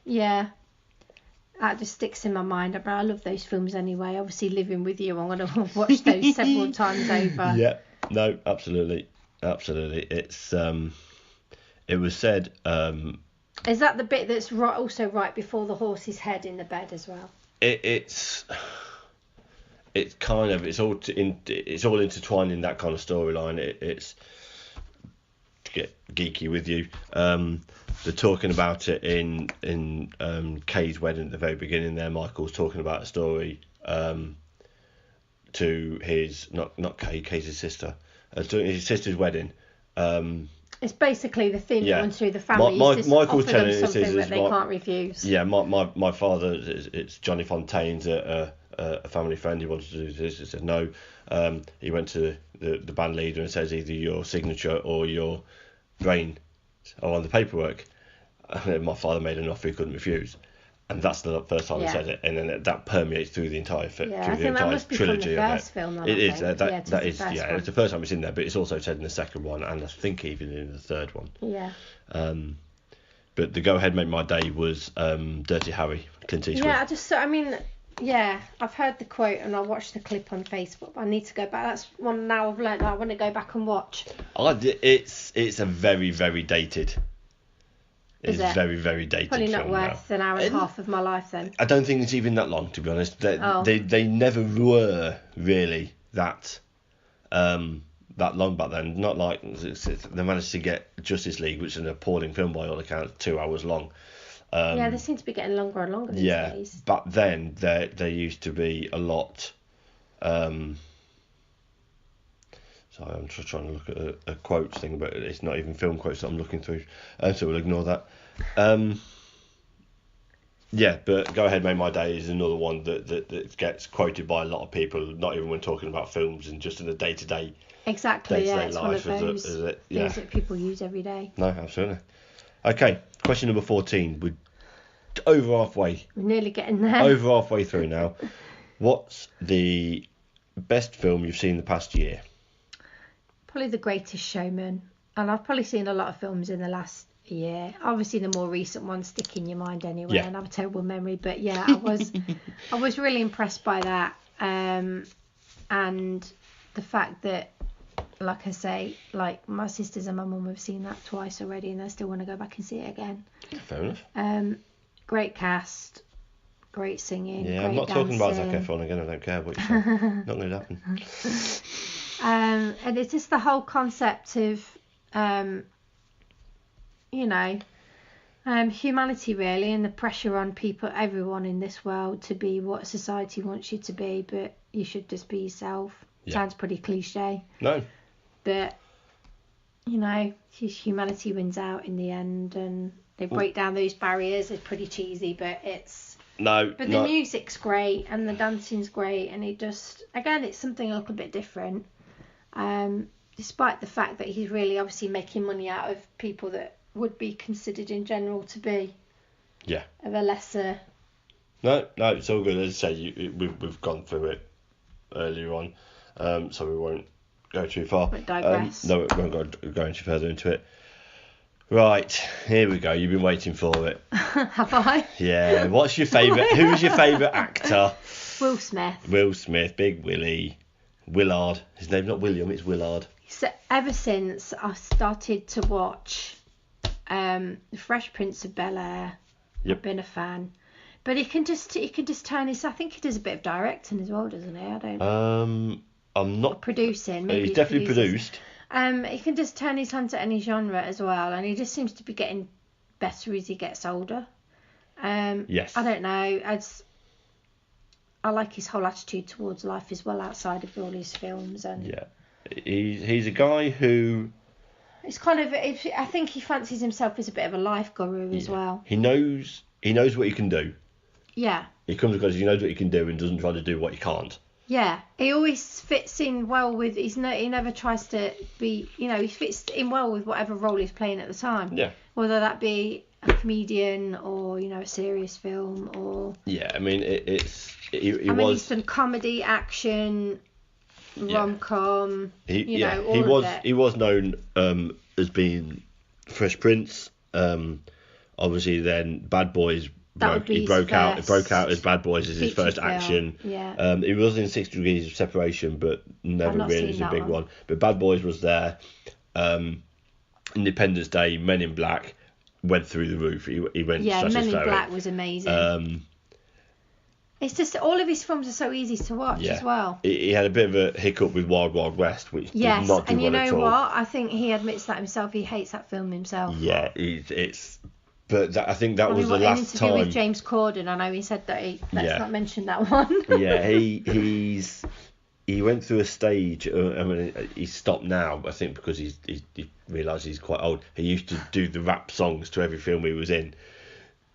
Yeah. That just sticks in my mind. I love those films anyway. Obviously, living with you, I'm going to watch those several times over. Yeah. No. Absolutely. It's it was said. Is that the bit that's also right before the horse's head in the bed as well? It's kind of it's all intertwined in that kind of storyline. It's to get geeky with you. They're talking about it in Kay's wedding at the very beginning. There, Michael's talking about a story to his not Kay, Kay's his sister, to his sister's wedding. It's basically the thing that runs through the family. Michael's telling them something that they can't refuse. Yeah, my father, it's Johnny Fontaine's a family friend. He wanted to do this. He said no. He went to the band leader and says either your signature or your brain are on the paperwork. And my father made an offer he couldn't refuse. And that's the first time he said it, and then that permeates through the entire trilogy. The first film, it is. It's the first time it's in there, but it's also said in the second one, and I think even in the third one. Yeah. But the go ahead make my day was Dirty Harry, Clint Eastwood. Yeah, I've heard the quote and I watched the clip on Facebook. I need to go back. That's one now I've learned that I want to go back and watch. It's a very, very dated. It's very, very dated. Probably not worth an hour and a half of my life then. I don't think it's even that long, to be honest. They never were really that long back then. Not like they managed to get Justice League, which is an appalling film by all accounts, 2 hours long. They seem to be getting longer and longer these days. Yeah, but then there used to be a lot. Sorry, I'm just trying to look at a quotes thing, but it's not even film quotes that I'm looking through, so we'll ignore that. Yeah, but Go Ahead Make My Day is another one that gets quoted by a lot of people, not even when talking about films and just in the day-to-day Exactly, yeah, it's one of life. those things that people use every day. No, absolutely. Okay, question number 14. We're over halfway. We're nearly getting there. Over halfway through now. What's the best film you've seen the past year? Probably The Greatest Showman. And I've probably seen a lot of films in the last year. Obviously, the more recent ones stick in your mind anyway, and I have a terrible memory. But yeah, I was really impressed by that. And the fact that, like I say, like my sisters and my mum have seen that twice already, and they still want to go back and see it again. Fair enough. Great cast, great singing. Yeah, great I'm not dancing. talking about Zac Efron again. I don't care what you say. Not going to happen. And it's just the whole concept of, humanity really, and the pressure on people, everyone in this world, to be what society wants you to be, but you should just be yourself. Yeah. Sounds pretty cliche. No. But, humanity wins out in the end, and they break down those barriers. It's pretty cheesy, but it's... No. But the music's great, and the dancing's great, and it just... Again, it's something a little bit different. Despite the fact that he's really obviously making money out of people that would be considered in general to be of a lesser... No, it's all good. As I say, we've gone through it earlier on, so we won't go too far. But digress. No, we won't go any further into it. Right, here we go. You've been waiting for it. Have I? Yeah. What's your favourite? Who's your favourite actor? Will Smith. Will Smith, Big Willie. Willard. His name's not William, it's Willard. So ever since I started to watch The Fresh Prince of Bel-Air, I've been a fan. But he can just turn his... I think he does a bit of directing as well, doesn't he? I don't... I'm not... Producing. Maybe he's definitely produced. He can just turn his hand to any genre as well, and he just seems to be getting better as he gets older. Yes. I don't know. I like his whole attitude towards life as well, outside of all his films. And yeah, he's a guy who... It's kind of... I think he fancies himself as a bit of a life guru as well. He knows what he can do. Yeah. He comes across, he knows what he can do and doesn't try to do what he can't. Yeah, he always fits in well with... He never tries to be... he fits in well with whatever role he's playing at the time. Yeah. Whether that be a comedian or, a serious film or... Yeah, I mean, he's done comedy, action, rom-com, all of it. He was known as being Fresh Prince. Obviously, then Bad Boys... He broke out as Bad Boys as his first action. Yeah. He was in 6 Degrees of Separation, but never really as a big one. But Bad Boys was there. Independence Day, Men in Black went through the roof. He went. Yeah, Men in Black was amazing. It's just all of his films are so easy to watch as well. He had a bit of a hiccup with Wild Wild West, which did not do well at all. And you know what? I think he admits that himself. He hates that film himself. Yeah, But I think that was the last time. With James Corden, I know he said that. Let's not mention that one. Yeah, he went through a stage. I mean, he's stopped now. I think because he realised he's quite old. He used to do the rap songs to every film he was in.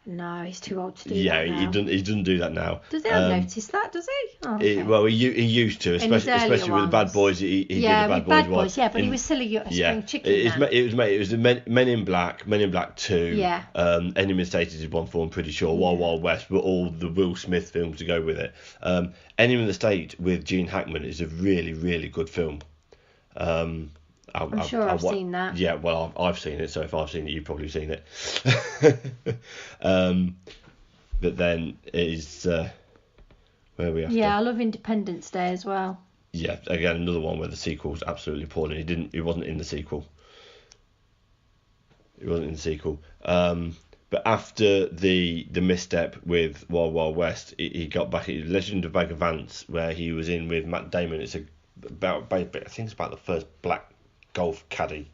No, he's too old to do Yeah, that now. he doesn't do that now. Does he notice that? Does he? Oh, okay. He used to, especially with the Bad Boys. He did the Bad Boys one. Yeah, but he was still a spring chicken. It was the Men in Black, Men in Black 2. Yeah. Enemy of State is one for, I'm pretty sure. Wild Wild West, but all the Will Smith films to go with it. Enemy of the State with Gene Hackman is a really, really good film. I'm sure I've seen that. Yeah, well, I've seen it, so if I've seen it, you've probably seen it. But then is where are we after? Yeah, I love Independence Day as well. Yeah, again, another one where the sequel's absolutely appalling. He wasn't in the sequel. But after the misstep with Wild Wild West, he got back at Legend of Bagger Vance, where he was in with Matt Damon. I think it's about the first black golf caddy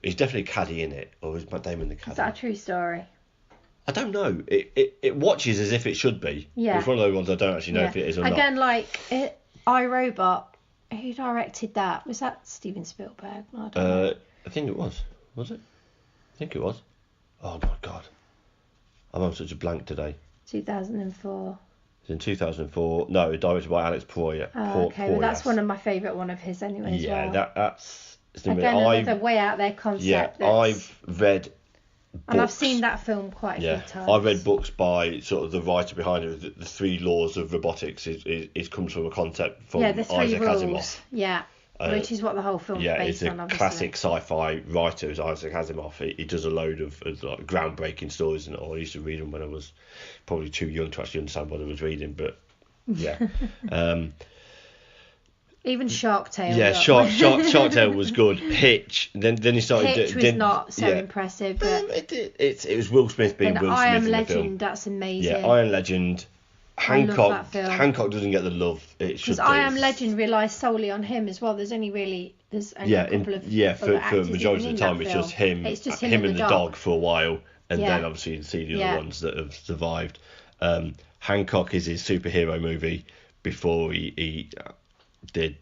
he's definitely a caddy in it, or is Matt Damon the caddy? Is that a true story? I don't know. It watches as if it should be. Yeah. It's one of those ones I don't actually know if it is or not. Again, like iRobot, who directed that? Was that Steven Spielberg? I don't know. I think it was. Was it? I think it was. Oh my God. I'm on such a blank today. 2004. It's in 2004. No, directed by Alex Proyas. Oh, okay. Well, that's one of my favourite one of his anyway as well. Yeah, that's... Again, another way out there concept. Yeah, I've read books. And I've seen that film quite a few times. I've read books by sort of the writer behind it. The 3 laws of robotics is comes from a concept from the 3 Isaac rules. Asimov. Yeah, which is what the whole film is based on, obviously. Yeah, it's a classic sci-fi writer, is Isaac Asimov. He does a load of like groundbreaking stories and all. I used to read them when I was probably too young to actually understand what I was reading, but yeah. Even Shark Tale. Yeah, Shark Tale was good. Hitch. Then he started. Hitch was not so impressive, but it was Will Smith being Will Smith I Am in Legend. the film. That's amazing. Yeah, I Am Legend. Hancock doesn't get the love it should. Because I Am Legend relies solely on him as well. There's only a couple of for a majority of the time it's just him. It's just him and the dog for a while, and then obviously you see the other ones that have survived. Hancock is his superhero movie before he did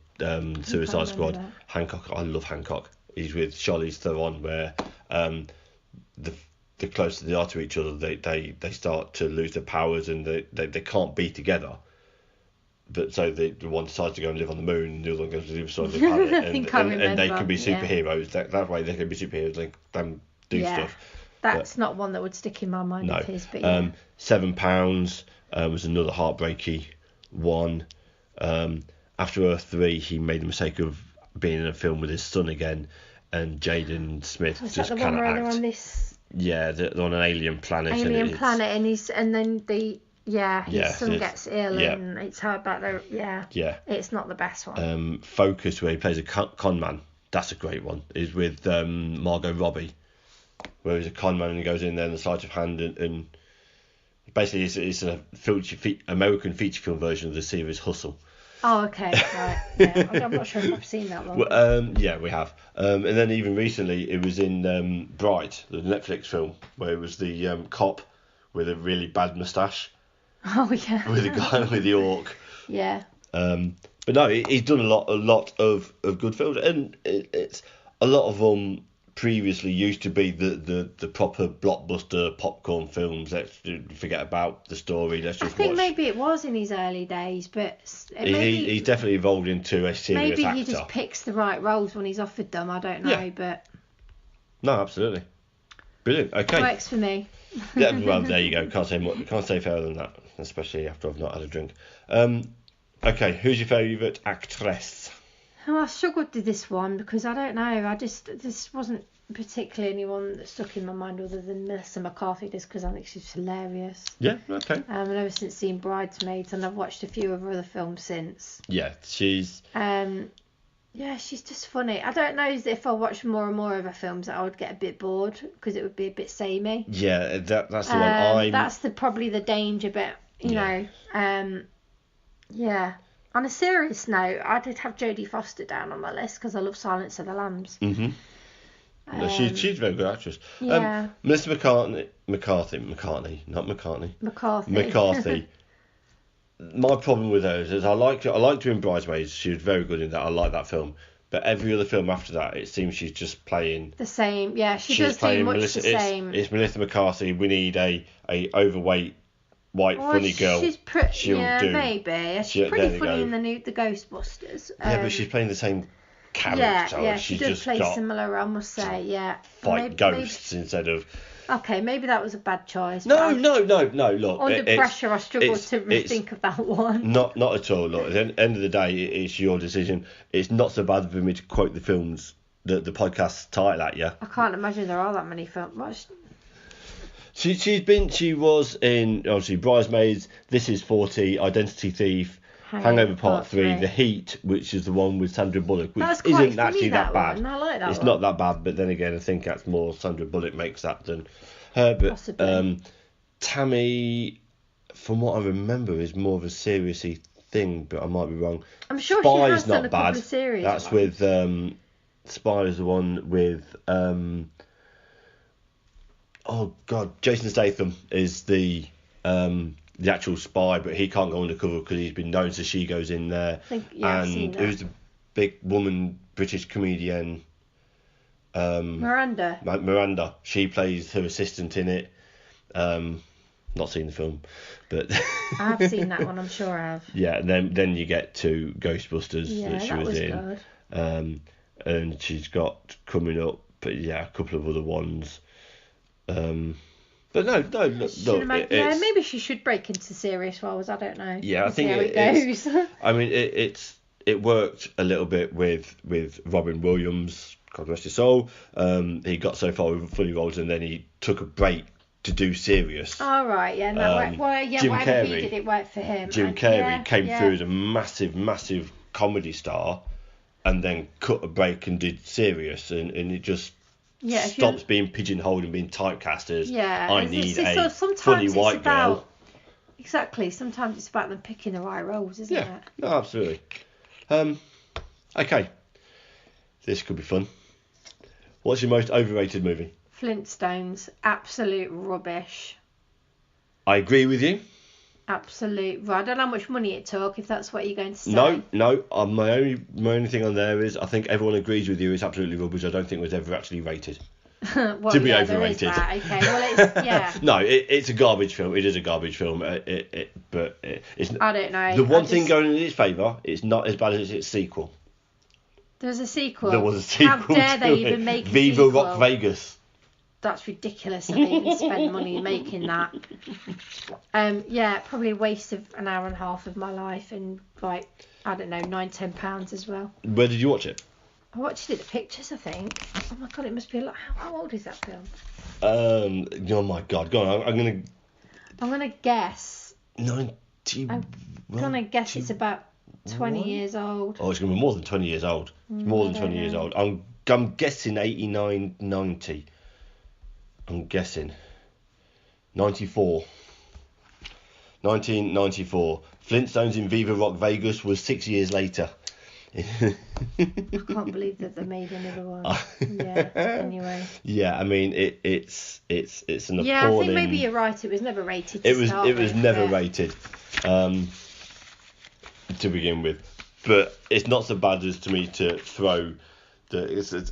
Suicide Squad. That. Hancock, I love Hancock. He's with Charlize Theron, where the closer they are to each other, they start to lose their powers, and they can't be together. But so the one decides to go and live on the moon, and the other one goes to the other side of the planet, and they can be superheroes. That way they can be superheroes. They can do stuff. That's not one that would stick in my mind of his. But £7 was another heartbreaky one. After Earth 3, he made the mistake of being in a film with his son again, and Jaden Smith just cannot act. On this... Yeah, they're on an alien planet. And then his son gets ill, and it's hard about the it's not the best one. Focus, where he plays a con man, that's a great one. Is with Margot Robbie, where he's a con man and he goes in there in the sleight of hand and basically it's a American feature film version of the series Hustle. Oh, okay, right. Yeah, I'm not sure if I've seen that one. Well, we have. And then even recently, it was in Bright, the Netflix film, where it was the cop with a really bad moustache. Oh, yeah. With the guy with the orc. Yeah. But no, he's done a lot of good films, and it's a lot of them previously used to be the proper blockbuster popcorn films. Let's forget about the story. Let's just. I think watch. Maybe it was in his early days, but he's definitely evolved into a serious actor. Maybe he just picks the right roles when he's offered them. I don't know, but. No, absolutely. Brilliant. Okay. Works for me. Yeah, well, there you go. Can't say fairer than that, especially after I've not had a drink. Okay, who's your favourite actress? Oh, I struggled with this one because I don't know. This wasn't particularly anyone that stuck in my mind other than Melissa McCarthy, just because I think she's hilarious. Yeah, okay. And ever since seeing Bridesmaids, and I've watched a few of her other films since. Yeah, she's. Yeah, she's just funny. I don't know if I watched more and more of her films that I would get a bit bored because it would be a bit samey. Yeah, that's the one. That's probably the danger bit, you know. Yeah. On a serious note, I did have Jodie Foster down on my list because I love Silence of the Lambs. Mhm. She's a very good actress. Yeah. Melissa McCarthy. My problem with her is I liked her in Bridesmaids. She was very good in that. I like that film. But every other film after that, it seems she's just playing the same. Yeah, she does do much the same. It's Melissa McCarthy. We need a overweight white funny girl. She's pretty. She's pretty funny in the Ghostbusters. Yeah, but she's playing the same character. Yeah, she does play similar, I must say. Yeah. Fight ghosts instead of. Okay, maybe that was a bad choice. No. Look, under pressure, I struggled to think of that one. Not at all. Look, at the end of the day, it's your decision. It's not so bad for me to quote the films, the podcast title at you. I can't imagine there are that many films. She was in obviously Bridesmaids, This Is 40, Identity Thief, Hangover Part 3, The Heat, which is the one with Sandra Bullock, which isn't actually that bad. I like that it's one. Not that bad, but then again, I think that's more Sandra Bullock makes that than her. But possibly. Tammy, from what I remember, is more of a seriously thing, but I might be wrong. I'm sure Spy she has is not done a bad. couple of series. That's with Spy is the one with oh god, Jason Statham is the actual spy, but he can't go undercover because he's been known, so she goes in there. And who's the big woman British comedian? Miranda. She plays her assistant in it. Not seen the film, but I've seen that one. I'm sure I have. Yeah, and then you get to Ghostbusters that she was in. Good. And she's got coming up, but yeah, a couple of other ones. But no, maybe she should break into serious roles. I don't know. Yeah, I think how it goes. I mean, it worked a little bit with Robin Williams, God rest his soul. He got so far with funny roles, and then he took a break to do serious. All right, yeah, no, Jim Carrey, he did, it worked for him. Jim Carrey came through as a massive comedy star, and then cut a break and did serious, and it just stops being pigeonholed and being typecast as I need a funny white girl. Exactly. Sometimes it's about them picking the right roles, isn't it? Yeah, no, absolutely. Okay, this could be fun. What's your most overrated movie? Flintstones. Absolute rubbish. I agree with you. Absolute. I don't know how much money it took, if that's what you're going to say. No. My only thing on there is I think everyone agrees with you. It's absolutely rubbish. I don't think it was ever actually rated. To be overrated. Okay. Well, it's No, it's a garbage film. It is a garbage film. It's. I don't know. The one thing going in its favour, it's not as bad as its sequel. There's a sequel. There was a sequel. How dare they even make a Viva sequel? Rock Vegas. That's ridiculous that they even spend money making that. Probably a waste of an hour and a half of my life, and like, I don't know, £9-10 as well. Where did you watch it? I watched it at Pictures, I think. Oh my god, it must be a lot. How old is that film? Oh my god, go on. I'm gonna guess. 90. I'm gonna guess it's about 20 years old. Oh, it's gonna be more than 20 years old. It's more than 20 years old. I'm guessing 89, 90. I'm guessing 94. 1994. Flintstones in Viva Rock Vegas was 6 years later. I can't believe that they made another one. Anyway. Yeah, I mean it's an appalling. Yeah, I think maybe you're right. It was never rated. It was never rated to begin with, but it's not so bad as to me to throw the.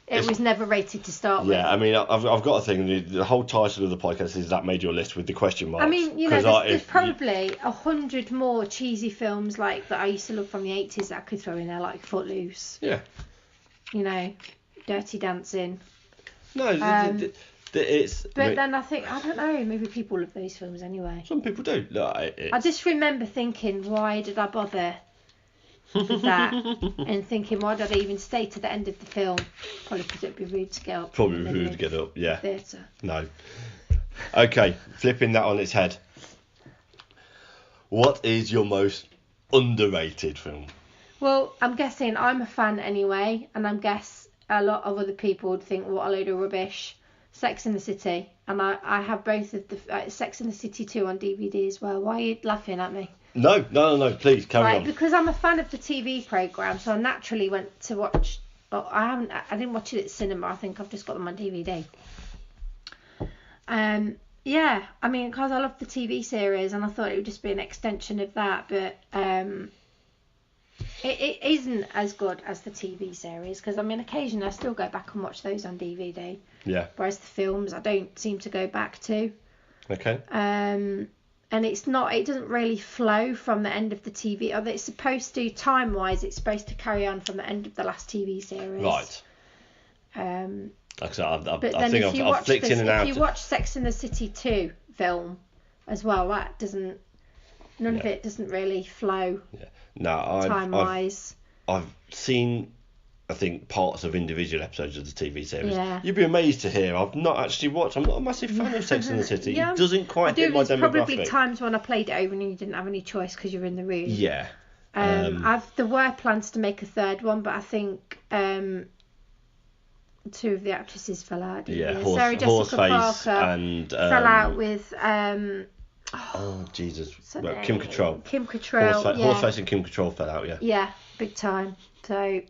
It was never rated to start with. Yeah, I mean, I've got a thing. The whole title of the podcast is That Made Your List with the question marks. I mean, there's probably 100 more cheesy films like that I used to love from the 80s that I could throw in there, like Footloose. Yeah. Dirty Dancing. No, it's. But then I think, I don't know, maybe people love those films anyway. Some people do. No, I just remember thinking, why did I bother with that? And thinking, why did I even stay to the end of the film? Probably because it'd be rude to get up. Probably rude to get up, yeah. Theatre. No. Okay, flipping that on its head. What is your most underrated film? Well, I'm guessing I'm a fan anyway, and I guess a lot of other people would think, what a load of rubbish. Sex and the City. And I have both of the Sex and the City 2 on DVD as well. Why are you laughing at me? No, please carry on. Because I'm a fan of the TV programme, so I naturally went to watch. Well, I didn't watch it at cinema. I think I've just got them on DVD. Yeah, I mean, because I love the TV series, and I thought it would just be an extension of that, but it isn't as good as the TV series. Because I mean, occasionally I still go back and watch those on DVD. Yeah. Whereas the films, I don't seem to go back to. Okay. And it doesn't really flow from the end of the TV. Or it's supposed to, time-wise, it's supposed to carry on from the end of the last TV series. Right. But I then think I've flicked in and out. If you watch Sex and the City 2 film as well, that doesn't, none of it doesn't really flow. Yeah. No, time-wise. I've seen, I think, parts of individual episodes of the TV series. Yeah. You'd be amazed to hear I've not actually watched. I'm not a massive fan of Sex and the City. Yeah, it doesn't quite hit my demographic. There's probably times when I played it over and you didn't have any choice because you were in the room. Yeah. There were plans to make a third one, but I think two of the actresses fell out. Sarah Jessica Parker and fell out with oh Jesus! Well, Kim Cattrall. Horseface and Kim Cattrall fell out. Yeah. Yeah, big time. So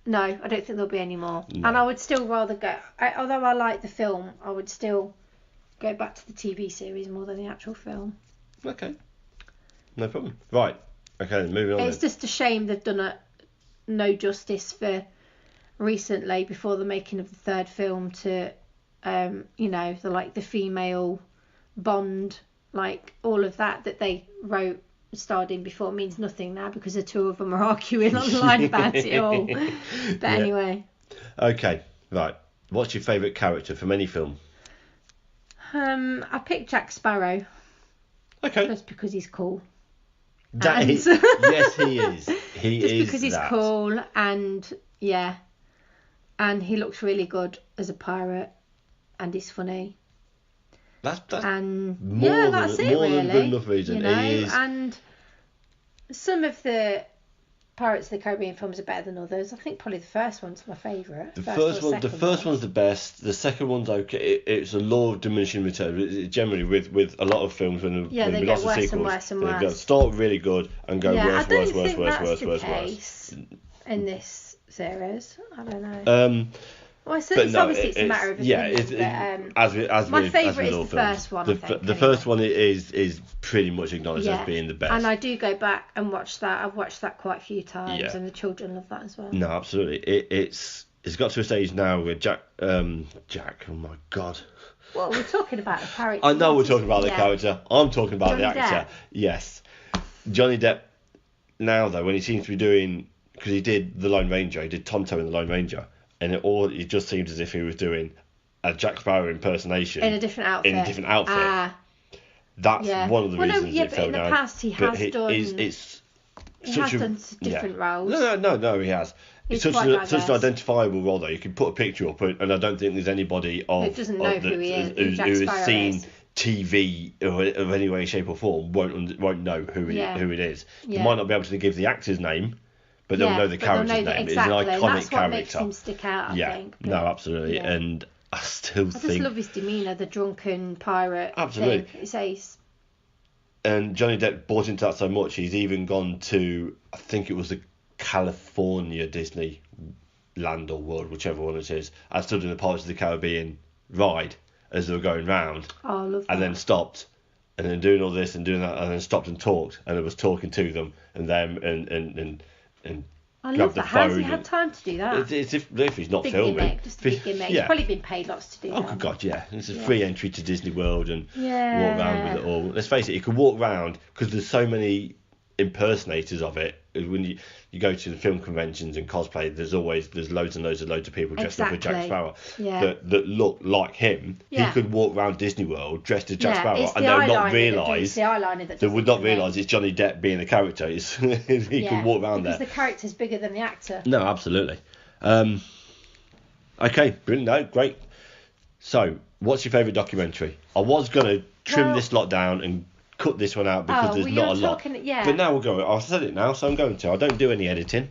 no, I don't think there'll be any more. No. And I would still rather go. Although I like the film, I would still go back to the TV series more than the actual film. Okay. No problem. Right. Okay, moving on. It's just a shame they've done no justice for recently before the making of the third film to the female Bond, like all of that they wrote, starred in before means nothing now because the two of them are arguing online about it all. But anyway. Okay, right. What's your favourite character from any film? I picked Jack Sparrow. Okay. Just because he's cool. Yes, he is. Just because he's cool and and he looks really good as a pirate and he's funny. That's and more that's than, it, more really. than good enough reason. You know, he is. And some of the Pirates of the Caribbean films are better than others. I think probably the first one's my favourite. The first one's the best. The second one's okay. It's a law of diminishing returns. Generally, with a lot of films when they get lots worse of sequels, and worse and worse. They start really good and go worse. Worse. In this series, I don't know. Well, it's obviously it's a matter of opinion. My favourite is the first one. The first one is pretty much acknowledged as being the best. And I do go back and watch that. I've watched that quite a few times, and the children love that as well. No, absolutely. It's got to a stage now where Jack. Oh my God. Well, we're talking about the character. I know we're talking about the character. I'm talking about Johnny the actor. Depp. Yes, Johnny Depp. Now though, when he seems to be doing, because he did the Lone Ranger, he did Tonto in the Lone Ranger. And it just seems as if he was doing a Jack Sparrow impersonation in a different outfit. That's one of the reasons it fell down. But in the past he has done. He has done different roles. No, he has. It's such an identifiable role though. You can put a picture up, and I don't think there's anybody who doesn't know who he is, who has seen TV of any way, shape or form won't know who it is. They might not be able to give the actor's name. But they'll know the character's name. Exactly. It's an iconic That's what character. Makes him stick out, I think. No, absolutely. Yeah. And I just love his demeanour, the drunken pirate. Absolutely. Thing. It's ace. And Johnny Depp bought into that so much, he's even gone to, I think it was the California Disney Land or World, whichever one it is. I stood in the Pirates of the Caribbean ride as they were going round. Oh, I love that. And then stopped. And then doing all this and doing that, and then stopped and talked, and I was talking to them and them and I love that. How's he had time to do that? It's if he's not filming. Gimmick, just a big gimmick. He's probably been paid lots to do that. Oh, God, yeah. It's a free entry to Disney World and walk around with it all. Let's face it, you can walk around because there's so many impersonators of it. When you go to the film conventions and cosplay, there's loads and loads of people dressed up as Jack Sparrow that look like him. He could walk around Disney World dressed as Jack Sparrow and they'll not realise they would not realise it's Johnny Depp being the character. He could walk around there. Because the character's bigger than the actor. No, absolutely. Okay, brilliant. No, great. So, what's your favourite documentary? I was going to trim this lot down and cut this one out because there's not a lot. But now we'll go. I've said it now, so I'm going to. I don't do any editing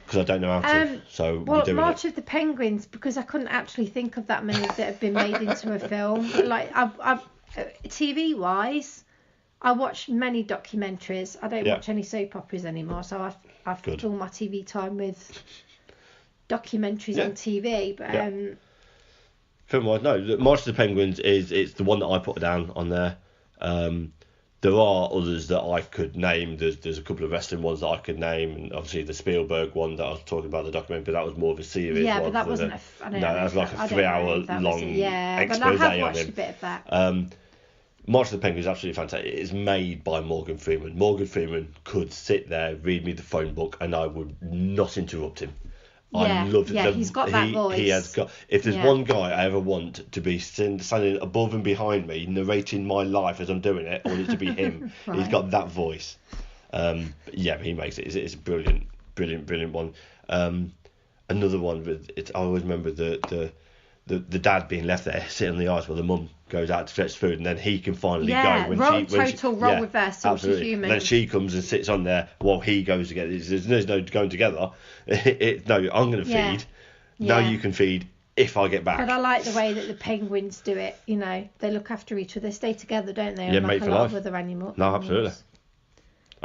because I don't know how to. So we're doing March of the Penguins, because I couldn't actually think of that many that have been made into a film. Like TV wise, I watch many documentaries. I don't watch any soap operas anymore, so I've filled my TV time with documentaries on TV. But film wise, no. March of the Penguins it's the one that I put down on there. There are others that I could name. There's a couple of wrestling ones that I could name, and obviously the Spielberg one that I was talking about, the documentary, but that was more of a series. Yeah, but that wasn't that was like a 3-hour long expose but I have on watched him. A bit of that. March of the Penguins is absolutely fantastic. It is made by Morgan Freeman. Morgan Freeman could sit there, read me the phone book, and I would not interrupt him. I love it. Yeah, he's got that voice. He has got. If there's one guy I ever want to be standing above and behind me, narrating my life as I'm doing it, I want it to be him. Right. He's got that voice. He makes it. It's a brilliant one. Another one with it. I always remember the dad being left there sitting on the ice while the mum goes out to fetch food, and then he can finally go when role reversal to human. Then she comes and sits on there while he goes to get it. There's no going together. No, I'm going to feed. Now you can feed if I get back. But I like the way that the penguins do it. You know, they look after each other. They stay together, don't they? Yeah, mate for life. With other animals. No, absolutely.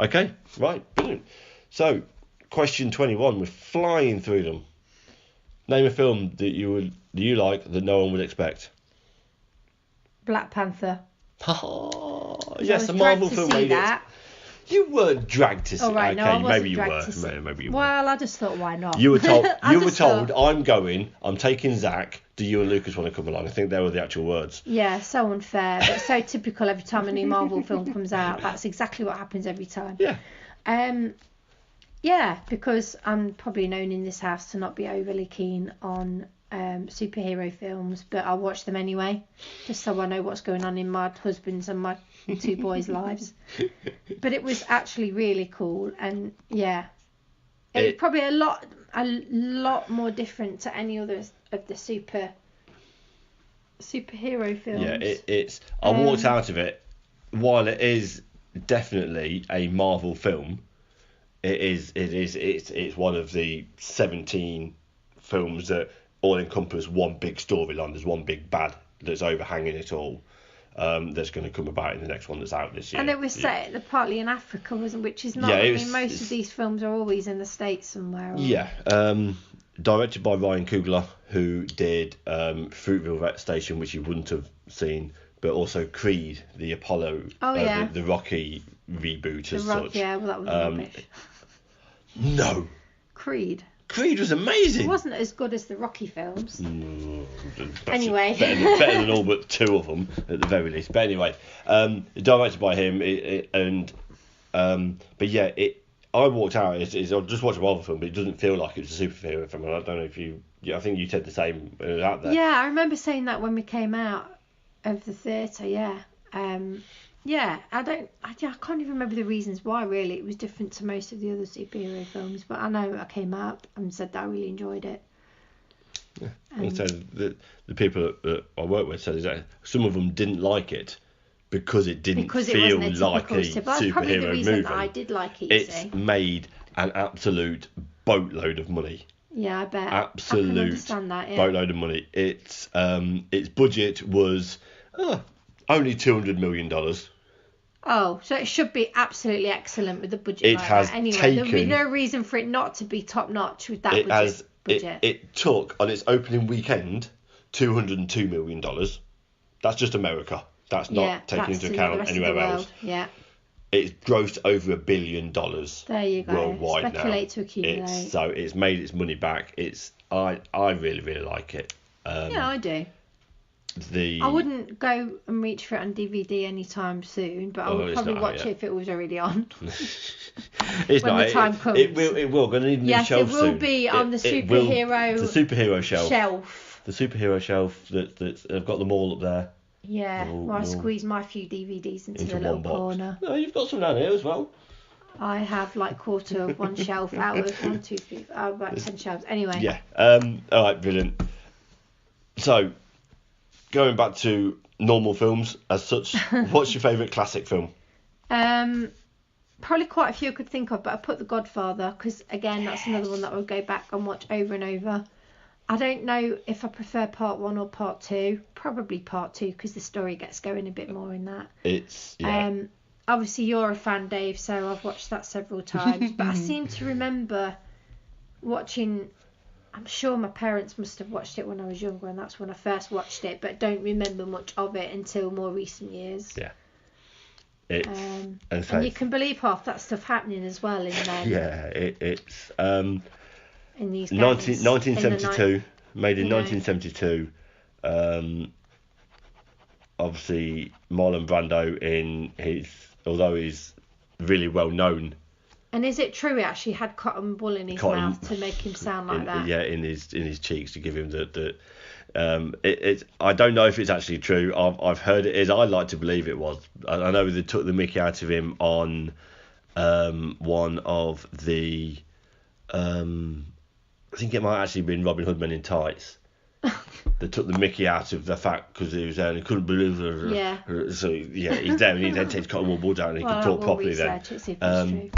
Okay, right, brilliant. So, question 21. We're flying through them. Name a film that you like that no one would expect. Black Panther. Yes, a Marvel film. You weren't dragged to see. All right, okay, no, I wasn't maybe you dragged were. to see. Maybe you were. Well, I just thought, why not? You were told. You were just told. thought- I'm going. I'm taking Zach. Do you and Lucas want to come along? I think they were the actual words. Yeah, so unfair, but so typical. Every time a new Marvel film comes out, that's exactly what happens every time. Yeah. Yeah, because I'm probably known in this house to not be overly keen on superhero films, but I'll watch them anyway, just so I know what's going on in my husband's and my 2 boys' lives. But it was actually really cool, and yeah, it's probably a lot more different to any other of the superhero films. Yeah, it's. I walked out of it. While it is definitely a Marvel film, it's one of the 17 films that all encompass one big storyline. There's one big bad that's overhanging it all. That's going to come about in the next one that's out this year. And it was set partly in Africa, wasn't? Which is not. Yeah, I mean, most of these films are always in the States somewhere. Yeah. Directed by Ryan Coogler, who did Fruitville Vet Station, which you wouldn't have seen, but also Creed, the Apollo, the Rocky reboot as such. Yeah, well, that was rubbish. No. Creed was amazing. It wasn't as good as the Rocky films. Anyway. better than all but 2 of them, at the very least. But anyway, directed by him, but yeah, I walked out. I just watched a Marvel film, but it doesn't feel like it's a superhero film. And I don't know if you. I think you said the same out there. Yeah, I remember saying that when we came out of the theatre. Yeah. Yeah, I can't even remember the reasons why. Really, it was different to most of the other superhero films. But I know I came out and said that I really enjoyed it. Yeah. So the people that I work with said that some of them didn't like it. Because it didn't feel like a superhero movie. That I did like it. It's made an absolute boatload of money. Yeah, I bet. Absolute I can understand that, yeah. Boatload of money. Its budget was only $200 million. Oh, so it should be absolutely excellent with the budget. It like has that. Anyway, taken, there'll be no reason for it not to be top notch with that budget. It took on its opening weekend $202 million. That's just America. That's not taking into account anywhere else. Yeah. It's grossed over $1 billion. There you go. Worldwide Speculate now. To accumulate. It's made its money back. I really, really like it. Yeah, I do. I wouldn't go and reach for it on DVD anytime soon, but I would probably watch it if it was already on. It's when not. The time comes. It will. Going to need a new shelf soon. Yes, it will be on the superhero. The superhero shelf. The superhero shelf that I've got them all up there. Yeah, I squeeze my few DVDs into the little corner. No, you've got some down here as well. I have like quarter of one shelf out of 1, 2, 3, about 10 shelves. Anyway. Yeah. All right, brilliant. So, going back to normal films as such, what's your favourite classic film? Probably quite a few I could think of, but I put The Godfather because again that's another one that I would go back and watch over and over. I don't know if I prefer part 1 or part 2. Probably part 2 because the story gets going a bit more in that. Obviously you're a fan, Dave, so I've watched that several times. But I seem to remember watching. I'm sure my parents must have watched it when I was younger, and that's when I first watched it. But don't remember much of it until more recent years. Yeah. And you can believe half that stuff happening as well in it's in these 1972, made in 1972. Obviously, Marlon Brando although he's really well known. And is it true he actually had cotton wool in his mouth to make him sound like that? Yeah, in his cheeks to give him the. I don't know if it's actually true. I've heard it is. I like to believe it was. I know they took the mickey out of him on one of the. I think it might actually been Robin Hood Men in Tights. They took the mickey out of the fact because he was there and he couldn't believe it. Yeah. So yeah, he's there and he then takes cotton wool down and he can talk properly then. True.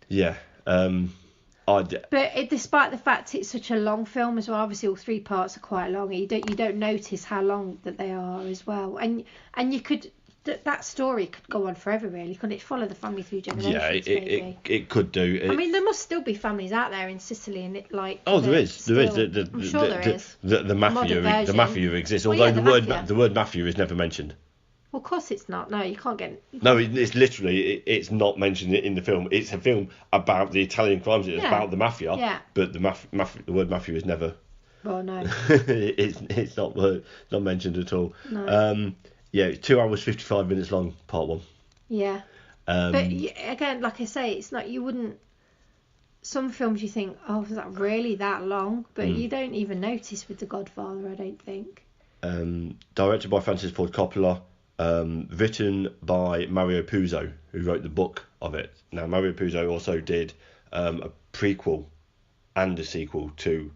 Yeah. But despite the fact it's such a long film as well, obviously all 3 parts are quite long. You don't notice how long that they are as well, and you could that story could go on forever, really, couldn't it? Follow the family through generations. Yeah, it could do. I mean, there must still be families out there in Sicily, and it like. Oh, there is. I'm sure there is. The mafia exists, although the word mafia is never mentioned. Well, of course it's not. No, you can't get. No, it's literally, it's not mentioned in the film. It's a film about the Italian crimes. It's about the mafia. Yeah. But the word mafia is never. Well, no. it's not mentioned at all. No. Yeah, it's 2 hours 55 minutes long, part 1. Yeah. But again, like I say, it's not. You wouldn't. Some films you think, oh, is that really that long? But you don't even notice with The Godfather, I don't think. Directed by Francis Ford Coppola. Written by Mario Puzo, who wrote the book of it. Now, Mario Puzo also did a prequel and a sequel to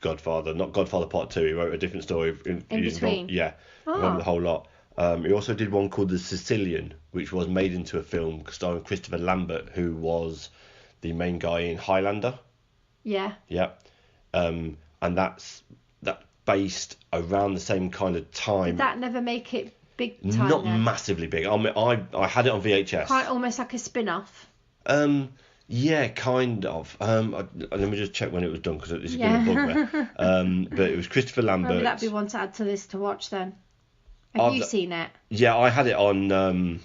Godfather, not Godfather Part 2. He wrote a different story. In between? Yeah, he wrote the whole lot. He also did one called The Sicilian, which was made into a film starring Christopher Lambert, who was the main guy in Highlander. Yeah. Yeah. And that's based around the same kind of time. Did that never make it big time? Not then? massively big. I mean, I had it on VHS. Quite almost like a spin-off. Yeah, kind of. Let me just check when it was done because it's going to bug me. But it was Christopher Lambert. Maybe that'd be one to add to this to watch then. Have you seen it? Yeah, I had it on.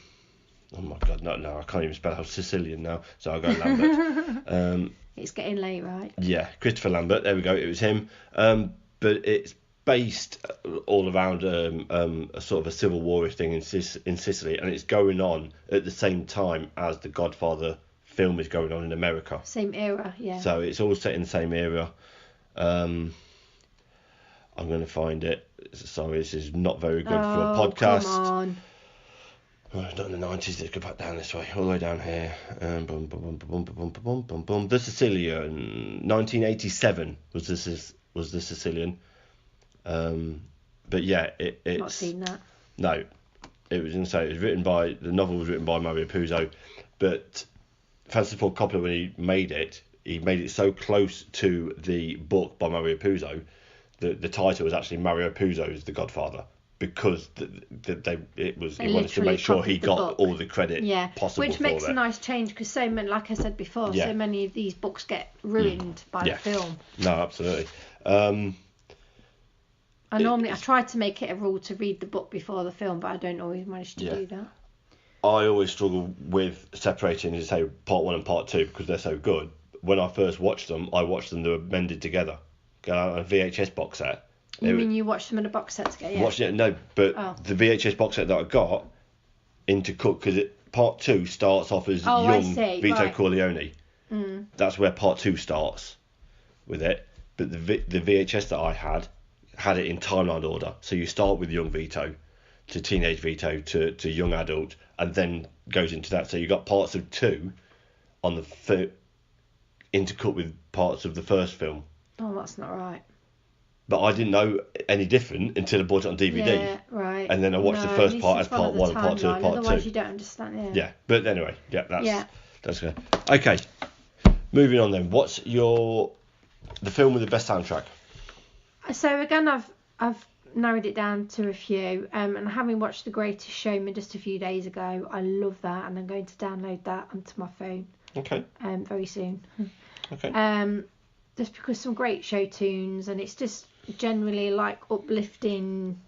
Oh my God, no, I can't even spell out Sicilian now, so I'll go Lambert. It's getting late, right? Yeah, Christopher Lambert. There we go. It was him. But it's based all around a sort of a civil war thing in Sicily, and it's going on at the same time as the Godfather film is going on in America. Same era, yeah. So it's all set in the same era. I'm going to find it. Sorry, this is not very good for a podcast. Come on. Oh, it's not in the 90s. Let's go back down this way, all the way down here. The Sicilian, 1987 was the Sicilian. But yeah, it's not seen that. No, it was insane. The novel was written by Mario Puzo, but Francis Ford Coppola, when he made it so close to the book by Mario Puzo that the title was actually Mario Puzo's The Godfather, because he wanted to make sure he got all the credit possible. Which makes a nice change, because so many, like I said before, so many of these books get ruined by the film. No, absolutely. I try to make it a rule to read the book before the film, but I don't always manage to do that. I always struggle with separating, as I say, part 1 and part 2 because they're so good. When I first watched them, they were mended together. Got out a VHS box set. You watched them in a box set together? Yeah. Watched it, no, but the VHS box set that I got into Cook, because part 2 starts off as young Vito Corleone. That's where part 2 starts with it. But the VHS that I had it in timeline order. So you start with young Vito to teenage Vito to young adult, and then goes into that. So you got parts of 2 on the intercut with parts of the first film. Oh, that's not right. But I didn't know any different until I bought it on DVD. Yeah, right. And then I watched the first part as part 1 and part 2 as part 2. Otherwise you don't understand, Yeah, but anyway, that's good. Okay, moving on then. What's the film with the best soundtrack? So again, I've narrowed it down to a few, and having watched The Greatest Showman just a few days ago, I love that, and I'm going to download that onto my phone. Okay. Very soon. Okay. Just because some great show tunes, and it's just generally like uplifting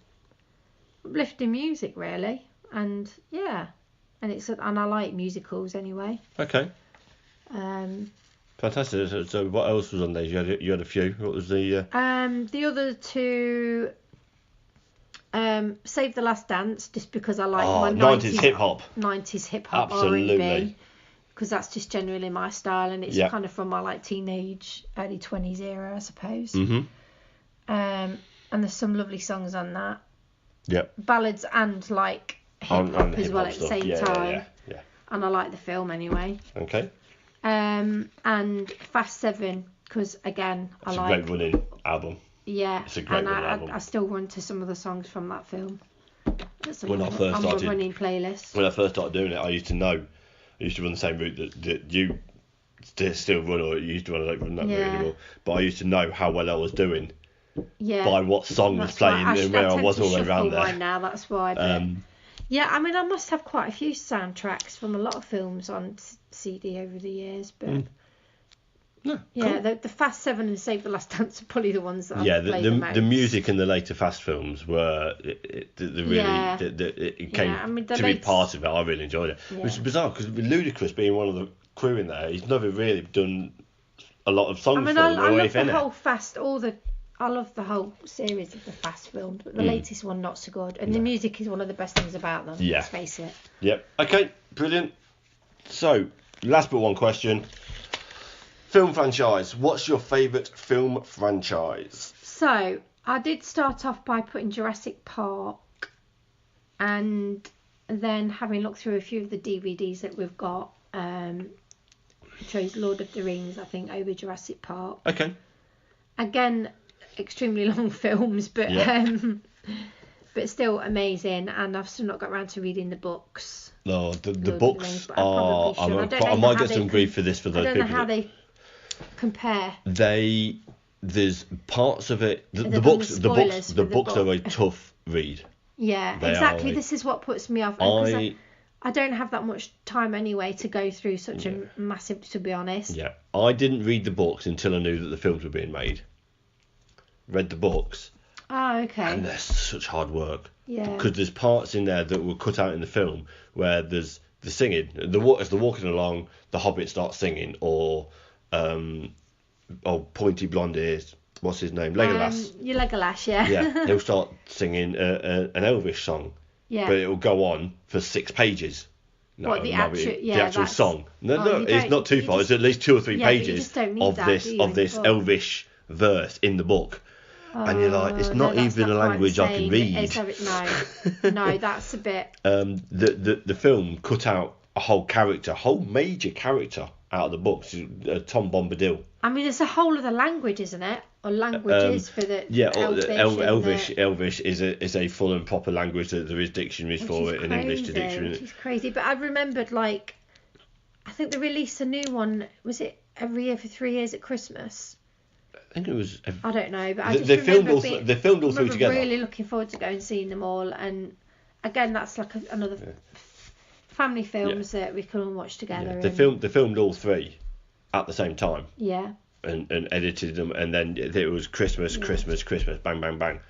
music, really, and and I like musicals anyway. Okay. Fantastic. So what else was on there? You had a few. What was the? The other two. Save the Last Dance, just because I like my 90s hip hop. 90s hip hop Absolutely. Because that's just generally my style, and it's kind of from my like teenage, early 20s era, I suppose. Mm-hmm. And there's some lovely songs on that. Yep. Ballads and like hip hop as well at the same time. Yeah. And I like the film anyway. Okay. And Fast 7, because again, it's a great running album. Yeah, it's a great running album. I still run to some of the songs from that film. When I first started, my running playlist. When I first started doing it, I used to run the same route that you still run, or you used to run. I don't run that route anymore. But I used to know how well I was doing by what song was playing and where I was all around there. Now that's why. But I mean, I must have quite a few soundtracks from a lot of films on CD over the years, but No, Yeah, cool. the Fast 7 and Save the Last Dance are probably the ones that Yeah, I've played the the most. music in the later Fast films were the really Yeah. it came Yeah, I mean, the to be latest- part of it. I really enjoyed it, Yeah. which is bizarre because with Ludacris being one of the crew in there, he's never really done a lot of songs I mean, for I them or love anything. the whole Fast, I love the whole series of the Fast films, but the latest one not so good. And the music is one of the best things about them. Yeah. Let's face it. Yep. Okay. Brilliant. So, last but one question. Film franchise. What's your favourite film franchise? So I did start off by putting Jurassic Park, and then having looked through a few of the DVDs that we've got, chose Lord of the Rings, I think, over Jurassic Park. Okay. Again, extremely long films, but but still amazing. And I've still not got around to reading the books. No, the Lord of the books Rings, but I are. probably should. I might get some grief for this for those I don't people. know how they compare. There's parts of it. The They've books. done The the books. spoilers The for the books are a book. tough read. Yeah, They exactly. are, This is what puts me off. I don't have that much time anyway to go through such a massive, to be honest. Yeah, I didn't read the books until I knew that the films were being made. Read the books, Oh, okay. and they're such hard work. Yeah. Because there's parts in there that were cut out in the film where there's the singing, as they're walking along, the Hobbit starts singing, or pointy blonde ears. What's his name? Legolas. Your Legolas, yeah. Yeah, he'll start singing an Elvish song. Yeah. But it'll go on for 6 pages. No, What, the it might actual- be yeah, the actual that's- song. No, Oh, no, you it's don't- not too you far. just- It's at least 2 or 3 Yeah, but you pages just don't need of that, this do you, in the book? Elvish verse in the book. And you're like, it's not that's even a not what I'm language I can saying. read. No, that's a bit. The film cut out a whole major character out of the books. Tom Bombadil. I mean, it's a whole other language, isn't it? Or languages for the Elvish. Elvish is a full and proper language that there is dictionaries for it, and English to dictionary. Which is crazy. But I remembered, I think they released a new one. Was it every year for 3 years at Christmas? I think it was. I don't know, but I just They filmed all remember three together. Really looking forward to going and seeing them all, and again, that's like another family films that we can all watch together. Yeah, they filmed all 3 at the same time. Yeah. And edited them, and then it was Christmas, bang, bang, bang.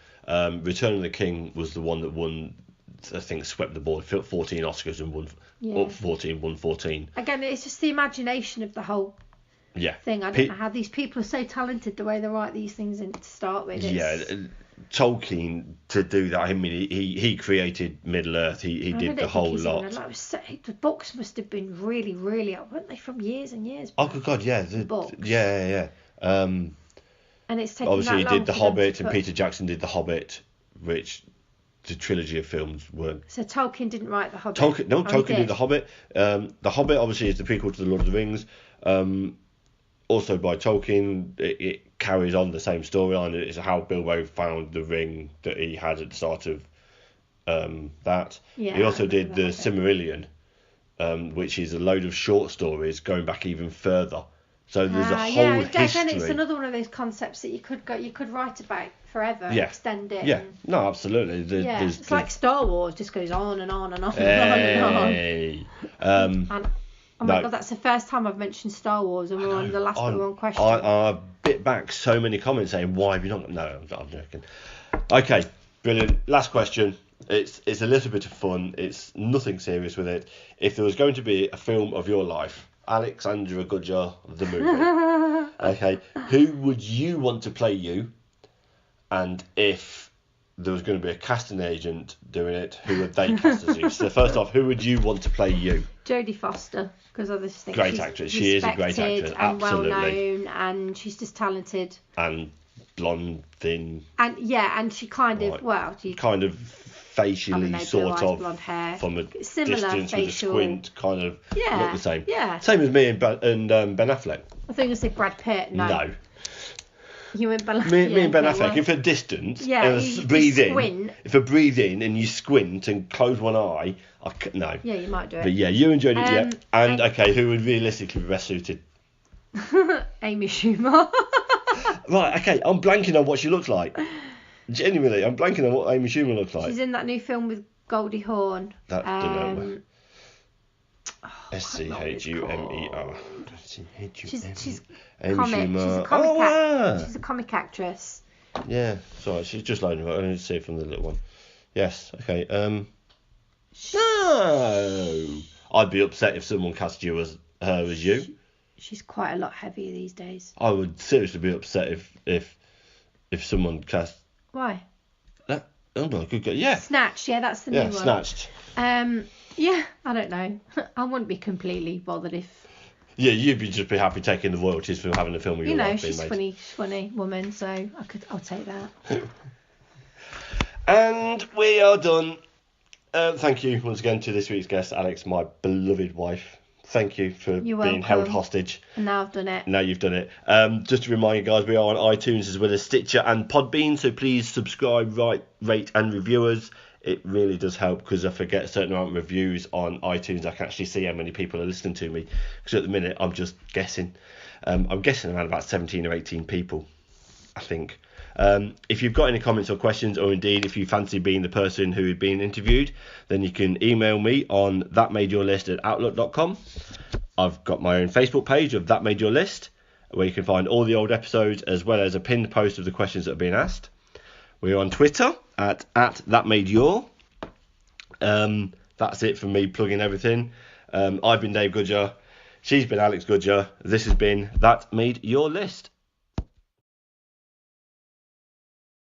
Return of the King was the one that won, I think, swept the board, 14 Oscars and won 14. Again, it's just the imagination of the whole thing. I don't know how these people are so talented the way they write these things in to start with. Tolkien, to do that, I mean, he created Middle Earth, he did the whole lot. The books must have been really, really up, weren't they, from years and years back? Oh, good God, yeah. The books. Yeah. And it's taken obviously, that he long did The for them to Hobbit, and put- Peter Jackson did The Hobbit, which the trilogy of films were. So Tolkien didn't write The Hobbit? Tolkien did The Hobbit. The Hobbit, obviously, is the prequel to The Lord of the Rings. Also by Tolkien, it carries on the same storyline. It's how Bilbo found the ring that he had at the start of that. Yeah, he also I did remember the that Silmarillion, which is a load of short stories going back even further. So there's a whole history. Again, it's another one of those concepts that you could write about forever, and extend it. Yeah, no, absolutely. It's like Star Wars, just goes on and on and on and on and on. Oh my God, that's the first time I've mentioned Star Wars, and we're on the last one question. I bit back so many comments saying, why have you not... No, I'm joking. Okay, brilliant. Last question. It's a little bit of fun. It's nothing serious with it. If there was going to be a film of your life, Alexandra Goodger, the movie, okay, who would you want to play you? And if there was going to be a casting agent doing it, who would they cast as you? So first off, who would you want to play you? Jodie Foster, because I just think great she's actress. She is a great actress, and absolutely. well known, and she's just talented. And blonde, thin. And she kind of kind of facially sort of blonde hair, from a similar distance facial, with a squint, kind of look the same. Yeah. Same as me and Ben Affleck. I think it's like Brad Pitt. No. You and Ben Affleck. Me and Ben Affleck. If a distance, breathe in. If I breathe in and you squint and close one eye, no. Yeah, you might do it. But yeah, you enjoyed it, yeah. And okay, who would realistically be best suited? Amy Schumer. Right. Okay, I'm blanking on what she looks like. Genuinely, I'm blanking on what Amy Schumer looks like. She's in that new film with Goldie Hawn. Don't know. Schumer. She's Amy comic. Schumer. She's a comic actress. Yeah, sorry, she's just loading. I need to see it from the little one. Yes, okay. No, I'd be upset if someone cast her as you. She's quite a lot heavier these days. I would seriously be upset if someone cast. Why? That. Oh my good God! Yeah. Snatched. Yeah, that's the new one. Yeah, Snatched. Yeah, I don't know. I wouldn't be completely bothered if. Yeah, you'd just be happy taking the royalties for having a film with your wife being made. She's funny woman, so I'll take that. And we are done. Thank you once again to this week's guest, Alex, my beloved wife. Thank you for being held hostage. And now I've done it. Now you've done it. Just to remind you guys, we are on iTunes as well as Stitcher and Podbean, so please subscribe, rate and review us. It really does help, because if I get a certain amount of reviews on iTunes, I can actually see how many people are listening to me. Because at the minute, I'm just guessing. I'm guessing around about 17 or 18 people, I think. If you've got any comments or questions, or indeed if you fancy being the person who is being interviewed, then you can email me on thatmadeyourlist@outlook.com. I've got my own Facebook page of That Made Your List, where you can find all the old episodes as well as a pinned post of the questions that have been asked. We're on Twitter at thatmadeyour. That's it for me plugging everything. I've been Dave Goodger. She's been Alex Goodger. This has been That Made Your List.